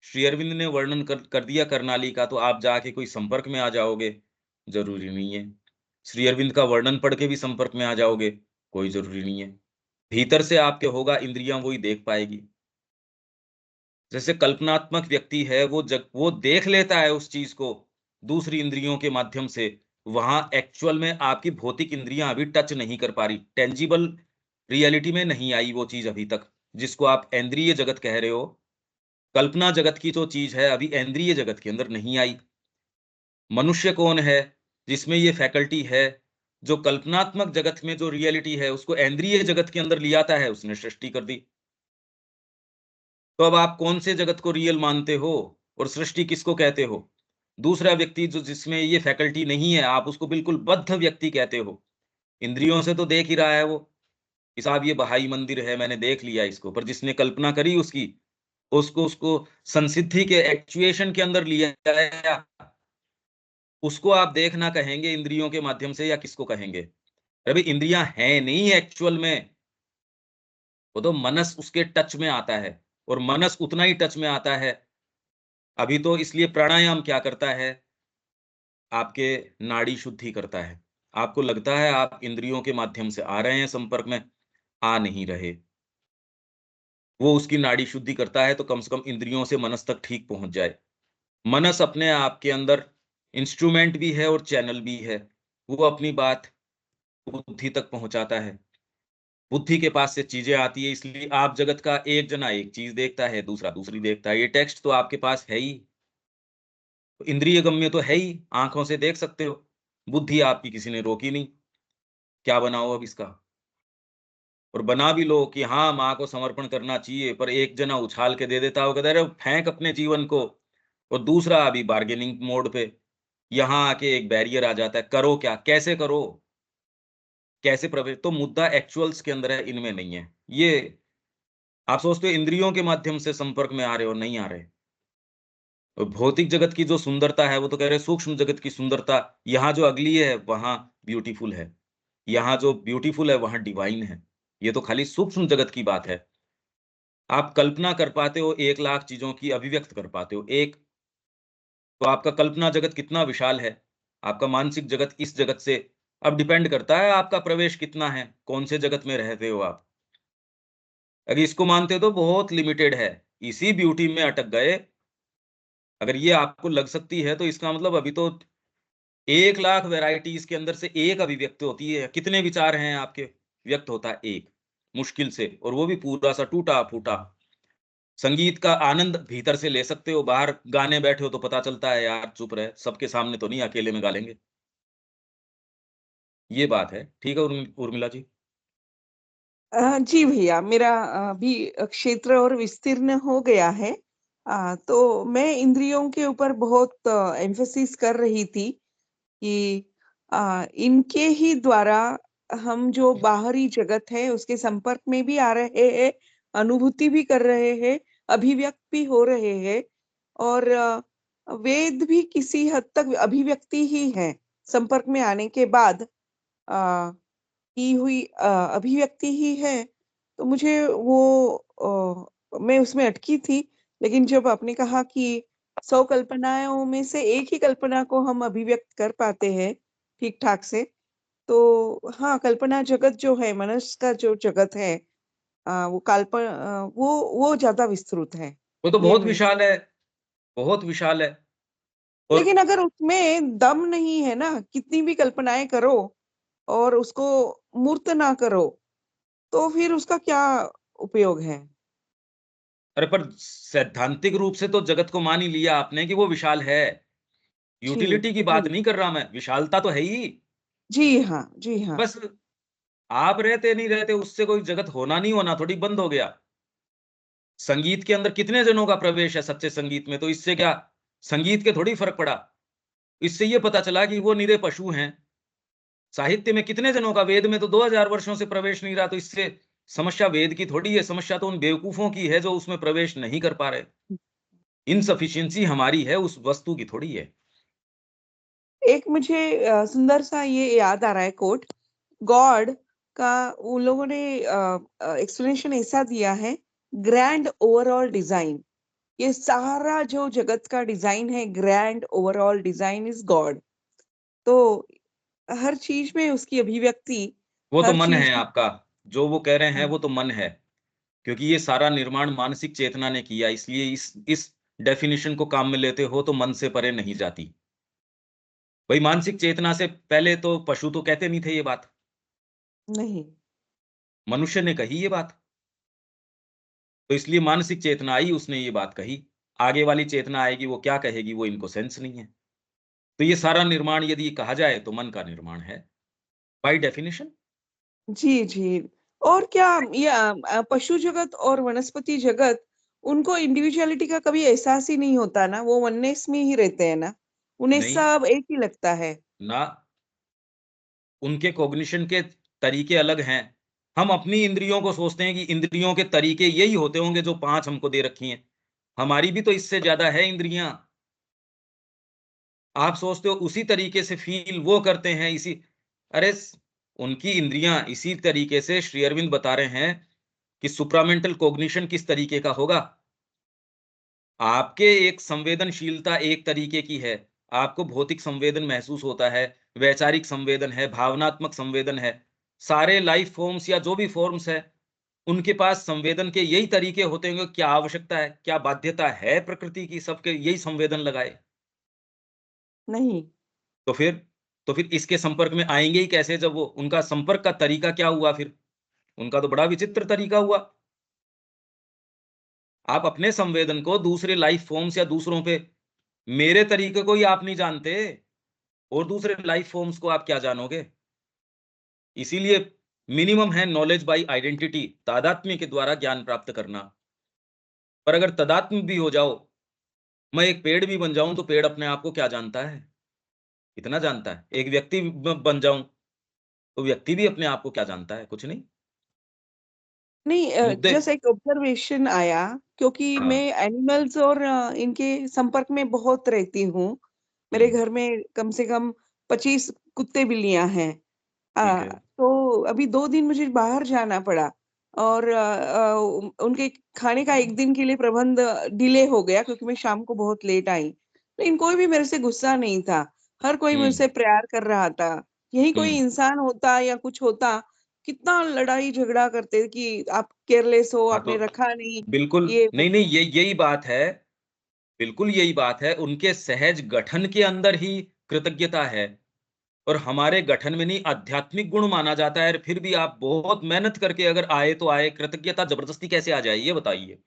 श्री अरविंद ने वर्णन कर दिया करनाली का, तो आप जाके कोई संपर्क में आ जाओगे, जरूरी नहीं है। श्री अरविंद का वर्णन पढ़ के भी संपर्क में आ जाओगे, कोई जरूरी नहीं है। भीतर से आपके होगा, इंद्रियां वही देख पाएगी। जैसे कल्पनात्मक व्यक्ति है, वो देख लेता है उस चीज को दूसरी इंद्रियों के माध्यम से। वहां एक्चुअल में आपकी भौतिक इंद्रियां अभी टच नहीं कर पा रही, टेंजिबल रियलिटी में नहीं आई वो चीज अभी तक, जिसको आप इंद्रिय जगत कह रहे हो। कल्पना जगत की जो चीज है अभी इंद्रिय जगत के अंदर नहीं आई। मनुष्य कौन है जिसमें ये फैकल्टी है, जो कल्पनात्मक जगत में जो रियलिटी है उसको इंद्रिय जगत के अंदर ले आता है, उसने सृष्टि कर दी। तो अब आप कौन से जगत को रियल मानते हो, और सृष्टि किसको कहते हो? दूसरा व्यक्ति जो जिसमें ये फैकल्टी नहीं है, आप उसको बिल्कुल बद्ध व्यक्ति कहते हो। इंद्रियों से तो देख ही रहा है वो कि साहब ये बहाई मंदिर है, मैंने देख लिया इसको। पर जिसने कल्पना करी उसकी, उसको उसको संसिद्धि के एक्चुएशन के अंदर लिया गया, उसको आप देखना कहेंगे इंद्रियों के माध्यम से, या किसको कहेंगे? अरे भाई इंद्रियां हैं नहीं एक्चुअल में, वो तो मनस उसके टच में आता है, और मनस उतना ही टच में आता है। अभी तो इसलिए प्राणायाम क्या करता है, आपके नाड़ी शुद्धि करता है। आपको लगता है आप इंद्रियों के माध्यम से आ रहे हैं संपर्क में, आ नहीं रहे। वो उसकी नाड़ी शुद्धि करता है तो कम से कम इंद्रियों से मनस तक ठीक पहुंच जाए। मनस अपने आप के अंदर इंस्ट्रूमेंट भी है और चैनल भी है। वो अपनी बात बुद्धि तक पहुंचाता है। बुद्धि के पास से चीजें आती है, इसलिए आप जगत का एक जना एक चीज देखता है, दूसरा दूसरी देखता है। ये टेक्स्ट तो आपके पास है ही, तो इंद्रिय गम्य तो है ही, आंखों से देख सकते हो। बुद्धि आपकी किसी ने रोकी नहीं, क्या बनाओ अब इसका। और बना भी लो कि हाँ माँ को समर्पण करना चाहिए, पर एक जना उछाल के दे देता हो, कहता है अरे फेंक अपने जीवन को, और दूसरा अभी बार्गेनिंग मोड पे। यहाँ आके एक बैरियर आ जाता है, करो क्या, कैसे करो, कैसे प्रवेश। तो मुद्दा एक्चुअल्स के अंदर है, इनमें नहीं है। ये आप सोचते हो इंद्रियों के माध्यम से संपर्क में आ रहे हो, नहीं आ रहे। भौतिक जगत की जो सुंदरता है वो तो कह रहे हैं सूक्ष्म जगत की सुंदरता, यहाँ जो अगली है वहां ब्यूटीफुल है, यहाँ जो ब्यूटीफुल है वहां डिवाइन है। ये तो खाली सूक्ष्म जगत की बात है। आप कल्पना कर पाते हो 1,00,000 चीजों की, अभिव्यक्त कर पाते हो एक, तो आपका कल्पना जगत कितना विशाल है, आपका मानसिक जगत इस जगत से अब डिपेंड करता है आपका प्रवेश कितना है, कौन से जगत में रहते हो आप। अगर इसको मानते हो तो बहुत लिमिटेड है, इसी ब्यूटी में अटक गए। अगर ये आपको लग सकती है तो इसका मतलब अभी तो 1,00,000 वैरायटीज के अंदर से एक अभिव्यक्त होती है। कितने विचार हैं आपके, व्यक्त होता है एक, मुश्किल से, और वो भी पूरा सा टूटा फूटा। संगीत का आनंद भीतर से ले सकते हो, बाहर गाने बैठे हो तो पता चलता है यार चुप रहे, सबके सामने तो नहीं, अकेले में गा लेंगे। ये बात है। ठीक है उर्मिला जी। जी भैया, मेरा भी क्षेत्र और विस्तीर्ण हो गया है। तो मैं इंद्रियों के ऊपर बहुत एम्फेसिस कर रही थी कि इनके ही द्वारा हम जो बाहरी जगत है उसके संपर्क में भी आ रहे हैं, अनुभूति भी कर रहे हैं, अभिव्यक्त भी हो रहे हैं, और वेद भी किसी हद तक अभिव्यक्ति ही है। संपर्क में आने के बाद आ, की हुई अभिव्यक्ति ही है। तो मुझे मैं उसमें अटकी थी, लेकिन जब आपने कहा कि 100 कल्पनाओं में से एक ही कल्पना को हम अभिव्यक्त कर पाते हैं ठीक ठाक से, तो हाँ, कल्पना जगत जो है, मनुष्य का जो जगत है, वो ज्यादा विस्तृत है। वो तो ये बहुत मैं, विशाल है, बहुत विशाल है। और लेकिन अगर उसमें दम नहीं है ना, कितनी भी कल्पनाएं करो और उसको मूर्त ना करो, तो फिर उसका क्या उपयोग है? अरे पर सैद्धांतिक रूप से तो जगत को मान ही लिया आपने कि वो विशाल है। जी, यूटिलिटी की बात जी, नहीं कर रहा मैं, विशालता तो है ही। जी हाँ, जी हाँ। बस आप रहते नहीं रहते उससे कोई जगत होना नहीं होना थोड़ी बंद हो गया। संगीत के अंदर कितने जनों का प्रवेश है सच्चे संगीत में, तो इससे क्या संगीत के थोड़ी फर्क पड़ा। इससे ये पता चला कि वो निरे पशु हैं। साहित्य में कितने जनों का, वेद में तो 2000 वर्षों से प्रवेश नहीं रहा, तो इससे समस्या वेद की थोड़ी है, समस्या तो उन बेवकूफों की है जो उसमें प्रवेश नहीं कर पा रहे। इनसफिशियंसी हमारी है, उस वस्तु की थोड़ी है। एक मुझे सुंदर सा ये याद आ रहा है कोट, गॉड का उन लोगों ने एक्सप्लेनेशन ऐसा दिया है, ग्रैंड ओवरऑल डिजाइन। ये सारा जो जगत का डिजाइन है, grand overall design is God. तो हर चीज में उसकी अभिव्यक्ति, वो तो हर मन है चीज में। आपका, जो वो कह रहे हैं हाँ, वो तो मन है। क्योंकि ये सारा निर्माण मानसिक चेतना ने किया, इसलिए इस डेफिनेशन को काम में लेते हो तो मन से परे नहीं जाती। भाई मानसिक चेतना से पहले तो पशु तो कहते नहीं थे ये बात, नहीं, मनुष्य ने कही ये बात, तो इसलिए मानसिक चेतना आई, उसने ये बात कही। आगे वाली चेतना आएगी, वो क्या कहेगी वो इनको सेंस नहीं है। तो ये सारा निर्माण यदि कहा जाए तो मन का निर्माण है बाय डेफिनेशन। जी, जी। और क्या ये पशु जगत और वनस्पति जगत, उनको इंडिविजुअलिटी का कभी एहसास ही नहीं होता ना, वो वननेस में ही रहते हैं ना, उन्हें नहीं सब एक ही लगता है। ना, उनके कॉग्निशन के तरीके अलग हैं। हम अपनी इंद्रियों को सोचते हैं कि इंद्रियों के तरीके यही होते होंगे जो 5 हमको दे रखी हैं। हमारी भी तो इससे ज्यादा है इंद्रियां। आप सोचते हो उसी तरीके से फील वो करते हैं, इसी, अरे उनकी इंद्रियां इसी तरीके से श्री अरविंद बता रहे हैं कि सुप्रामेंटल कॉग्निशन किस तरीके का होगा। आपके एक संवेदनशीलता एक तरीके की है, आपको भौतिक संवेदन महसूस होता है, वैचारिक संवेदन है, भावनात्मक संवेदन है। सारे लाइफ फॉर्म्स या जो भी फॉर्म्स है, उनके पास संवेदन के यही तरीके होते होंगे। क्या आवश्यकता है, क्या बाध्यता है प्रकृति की सबके यही संवेदन लगाए? नहीं, तो फिर तो फिर इसके संपर्क में आएंगे ही कैसे, जब वो उनका संपर्क का तरीका क्या हुआ फिर? उनका तो बड़ा विचित्र तरीका हुआ। आप अपने संवेदन को दूसरे लाइफ फॉर्म्स या दूसरों पे, मेरे तरीके को ही आप नहीं जानते और दूसरे लाइफ फॉर्म्स को आप क्या जानोगे? इसीलिए मिनिमम है नॉलेज बाय आइडेंटिटी, तादात्म्य के द्वारा ज्ञान प्राप्त करना। पर अगर तदात्म्य भी हो जाओ, मैं एक पेड़ भी बन जाऊं तो पेड़ अपने आप को क्या जानता है? इतना जानता है। एक व्यक्ति बन जाऊं तो व्यक्ति भी अपने आप को क्या जानता है? कुछ नहीं। नहीं, मुद्दे जस्ट एक ऑब्जर्वेशन आया क्योंकि हाँ। मैं एनिमल्स और इनके संपर्क में बहुत रहती हूँ। मेरे घर में कम से कम 25 कुत्ते बिल्लियां हैं। ठीक है। तो अभी 2 दिन मुझे बाहर जाना पड़ा और उनके खाने का 1 दिन के लिए प्रबंध डिले हो गया क्योंकि मैं शाम को बहुत लेट आई। लेकिन कोई भी मेरे से गुस्सा नहीं था। हर कोई मुझसे प्यार कर रहा था। यही कोई इंसान होता या कुछ होता, कितना लड़ाई झगड़ा करते कि आप केयरलेस हो, हाँ, आपने तो रखा नहीं, बिल्कुल ये वो। नहीं, नहीं, यही बात है। बिल्कुल यही बात है। उनके सहज गठन के अंदर ही कृतज्ञता है और हमारे गठन में नहीं, आध्यात्मिक गुण माना जाता है। फिर भी आप बहुत मेहनत करके अगर आए तो आए, कृतज्ञता जबरदस्ती कैसे आ जाए, ये बताइए?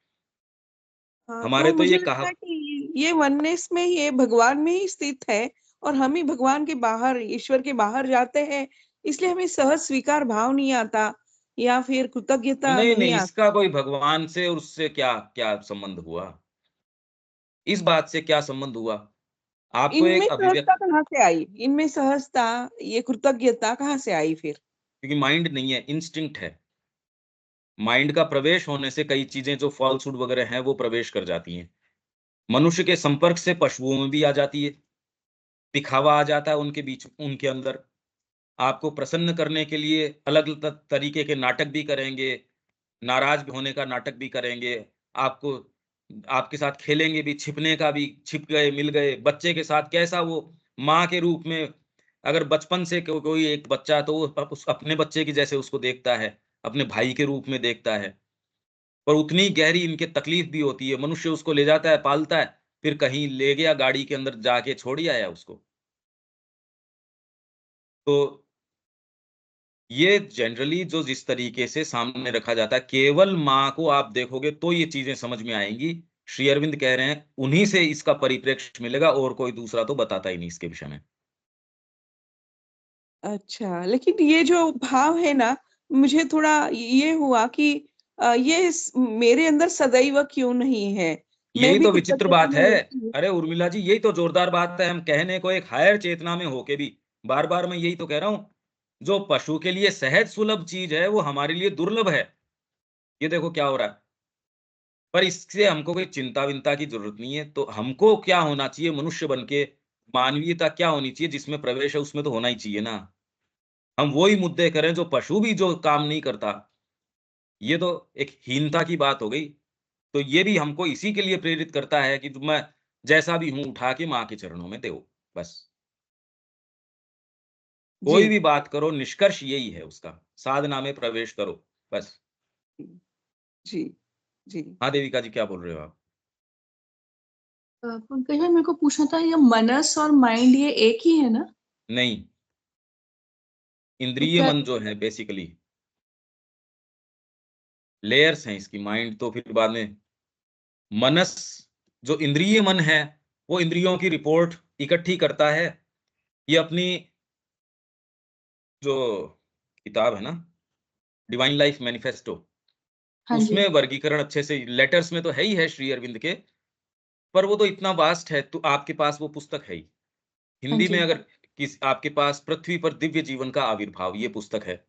हाँ, तो हमारे तो मुझे ये लगता कहा है कि ये वननेस में ही, ये भगवान में ही स्थित है और हम ही भगवान के बाहर, ईश्वर के बाहर जाते हैं, इसलिए हमें सहज स्वीकार भाव नहीं आता या फिर कृतज्ञता नहीं, नहीं नहीं, आती। इसका कोई भगवान से और उससे क्या क्या संबंध हुआ? इस बात से क्या संबंध हुआ? आपको इनमें एक सहजता अभिव्यक्ति, कहाँ से आई? इनमें सहजता, ये कृतज्ञता कहाँ से आई फिर? क्योंकि माइंड नहीं है, इंस्टिंक्ट है। माइंड का प्रवेश होने से कई चीजें जो फॉल्सहुड वगैरह हैं, वो प्रवेश कर जाती हैं। मनुष्य के संपर्क से पशुओं में भी आ जाती है। दिखावा आ जाता है उनके बीच, उनके अंदर। आपको प्रसन्न करने के लिए अलग-अलग तरीके के नाटक भी करेंगे, नाराज़ होने का नाटक भी करेंगे, आपको आपके साथ खेलेंगे भी, छिपने का भी, छिप गए, मिल गए। बच्चे के साथ कैसा वो माँ के रूप में, अगर बचपन से कोई एक बच्चा, तो वो उस अपने बच्चे की जैसे उसको देखता है, अपने भाई के रूप में देखता है। और उतनी गहरी इनकी तकलीफ भी होती है। मनुष्य उसको ले जाता है, पालता है, फिर कहीं ले गया गाड़ी के अंदर, जाके छोड़ ही आया उसको। तो ये जनरली जो जिस तरीके से सामने रखा जाता है, केवल माँ को आप देखोगे तो ये चीज़ें समझ में आएँगी। श्री अरविंद कह रहे हैं, उन्हीं से इसका परिप्रेक्ष्य मिलेगा और कोई दूसरा तो बताता ही नहीं इसके विषय में। अच्छा, लेकिन ये जो भाव है ना, मुझे थोड़ा ये हुआ कि ये मेरे अंदर सदैव क्यों नहीं है? मैं यही भी तो विचित्र कृतज्ञता बात में है। रहती हूँ। अरे उर्मिला जी, यही तो जोरदार बात है। हम कहने को एक हायर चेतना में होके भी, बार-बार मैं यही तो कह रहा हूँ, जो पशु के लिए सहज सुलभ चीज़ है, वो हमारे लिए दुर्लभ है। ये देखो क्या हो रहा है। पर इससे हमको कोई चिंता-विंता की ज़रूरत नहीं है। तो हमको क्या होना चाहिए मनुष्य बन के, मानवीयता क्या होनी चाहिए, जिसमें प्रवेश है उसमें तो होना ही चाहिए ना। हम वही मुद्दे करें जो पशु भी जो काम नहीं करता, ये तो एक हीनता की बात हो गई। तो ये भी हमको इसी के लिए प्रेरित करता है कि मैं जैसा भी हूँ उठा के माँ के चरणों में दो, बस। जी, कोई भी बात करो, निष्कर्ष यही है उसका, साधना में प्रवेश करो, बस। जी, जी। हाँ, देविका जी क्या बोल रहे हो आप? पंकज भाई, मेरे को पूछना था, ये मनस और माइंड ये एक ही है ना? नहीं, तो इंद्रिय क्या? मन जो है बेसिकली लेयर्स हैं इसकी। माइंड तो फिर बाद में, मनस जो इंद्रिय मन है, वो इंद्रियों की रिपोर्ट इकट्ठी करता है। ये अपनी जो किताब है ना, डिवाइन लाइफ मैनिफेस्टो, हाँ उसमें जी। वर्गीकरण अच्छे से लेटर्स में तो है ही है श्री अरविंद के, पर वो तो इतना वास्ट है, तो आपके पास वो पुस्तक है ही। हाँ हिंदी में जी। अगर किस आपके पास पृथ्वी पर दिव्य जीवन का आविर्भाव, ये पुस्तक है।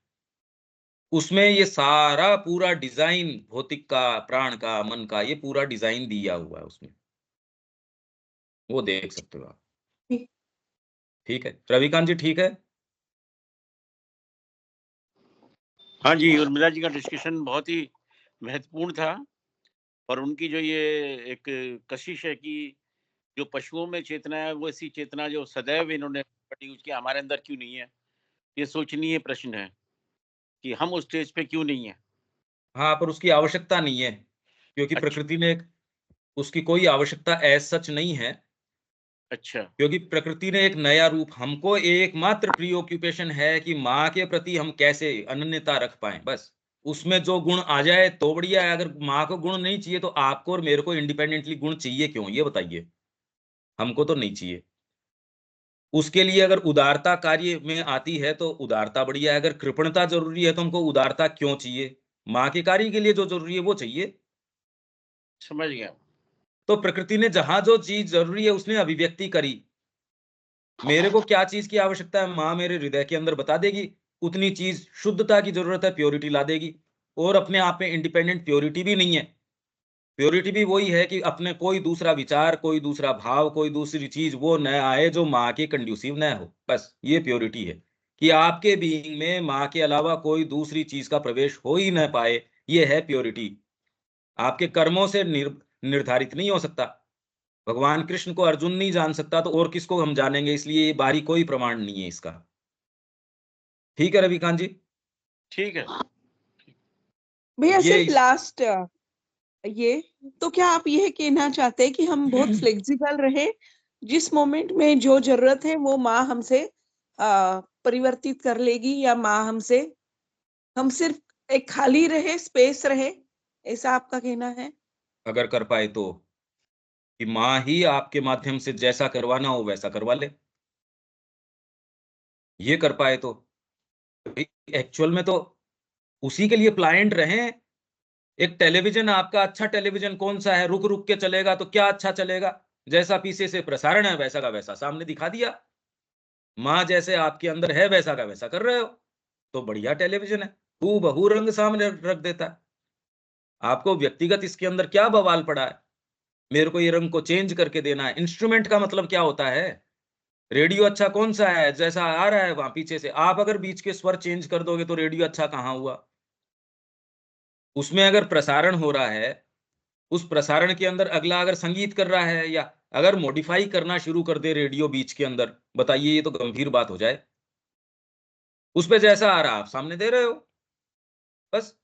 उसमें ये सारा पूरा डिज़ाइन, भौतिक का, प्राण का, मन का, ये पूरा डिज़ाइन दिया हुआ है उसमें। वो देख सकते हो आप। ठीक। ठीक है? रविकांत जी ठीक है? हाँ जी, उर्मिला जी का डिस्कशन बहुत ही महत्वपूर्ण था और उनकी जो ये एक कशिश है कि जो पशुओं में चेतना है, वो ऐसी चेतना जो सदैव इन्होंने प्रोड्यूस किया, हमारे अंदर क्यों नहीं है? ये सोचनीय प्रश्न है कि हम उस स्टेज पे क्यों नहीं है? हाँ, पर उसकी आवश्यकता नहीं है, क्योंकि अच्छा, प्रकृति ने उसकी कोई आवश्यकता एज़ सच नहीं है, अच्छा, क्योंकि प्रकृति ने एक नया रूप, हमको एकमात्र प्रीऑक्यूपेशन है कि माँ के प्रति हम कैसे अनन्यता रख पाएँ, बस। उसमें जो गुण आ जाए तो बढ़िया है, अगर माँ को गुण नहीं चाहिए तो आपको और मेरे को इंडिपेंडेंटली गुण चाहिए क्यों? ये बताइए? हमको तो नहीं चाहिए। उसके लिए अगर उदारता कार्य में आती है तो उदारता बढ़िया है, अगर कृपणता ज़रूरी है तो हमको उदारता क्यों चाहिए? माँ के कार्य के लिए जो ज़रूरी है वो चाहिए। समझ गया। तो प्रकृति ने जहाँ जो चीज़ ज़रूरी है उसने अभिव्यक्ति करी। मेरे को क्या चीज़ की आवश्यकता है, माँ मेरे हृदय के अंदर बता देगी, उतनी चीज़ शुद्धता की ज़रूरत है, प्योरिटी ला देगी, और अपने आप में इंडिपेंडेंट प्योरिटी भी नहीं है। प्योरिटी भी वही है कि अपने कोई दूसरा विचार, कोई दूसरा भाव, कोई दूसरी चीज वो न आए जो माँ के कंड्यूसिव न हो। बस ये प्योरिटी है कि आपके बीइंग में माँ के अलावा कोई दूसरी चीज का प्रवेश हो ही न पाए। ये है प्योरिटी। आपके कर्मों से निर्धारित नहीं हो सकता। भगवान कृष्ण को अर्जुन नहीं जान सकता तो और किसको हम जानेंगे? इसलिए ये बाहरी कोई प्रमाण नहीं है इसका। ठीक है रविकांत जी? ठीक है भैया ये सिर्फ लास्ट ये, तो क्या आप ये कहना चाहते हैं कि हम बहुत फ्लेक्सिबल रहे, जिस मोमेंट में जो जरूरत है वो माँ हमसे परिवर्तित कर लेगी, या माँ हमसे, हम सिर्फ एक खाली रहे, स्पेस रहे, ऐसा आपका कहना है? अगर कर पाए तो, कि माँ ही आपके माध्यम से जैसा करवाना हो वैसा करवा ले, ये कर पाए तो। एक्चुअल में तो उसी के लिए प्लायंट रहें। एक टेलीविजन, आपका अच्छा टेलीविजन कौन सा है? रुक रुक के चलेगा तो क्या अच्छा चलेगा? जैसा पीछे से प्रसारण है वैसा का वैसा सामने दिखा दिया। माँ जैसे आपके अंदर है वैसा का वैसा कर रहे हो तो बढ़िया टेलीविजन है, हूबहू रंग सामने रख देता है। आपको व्यक्तिगत इसके अंदर क्या बवाल पड़ा है? मेरे को ये रंग को चेंज करके देना है। इंस्ट्रूमेंट का मतलब क्या होता है? रेडियो अच्छा कौन सा है? जैसा आ रहा है वहां पीछे से, आप अगर बीच के स्वर चेंज कर दोगे तो रेडियो अच्छा कहाँ हुआ? उसमें अगर प्रसारण हो रहा है, उस प्रसारण के अंदर अगला अगर संगीत कर रहा है या अगर मॉडिफाई करना शुरू कर दे रेडियो बीच के अंदर, बताइए ये तो गंभीर बात हो जाए। उस पे जैसा आ रहा आप सामने दे रहे हो, बस।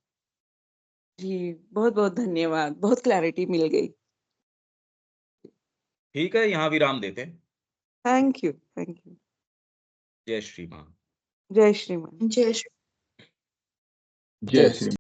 जी बहुत बहुत धन्यवाद, बहुत क्लैरिटी मिल गई। ठीक है, यहाँ विराम देते हैं। Thank you, thank you. जय श्री राम। जय श्रीमान। जय श्री जय श्री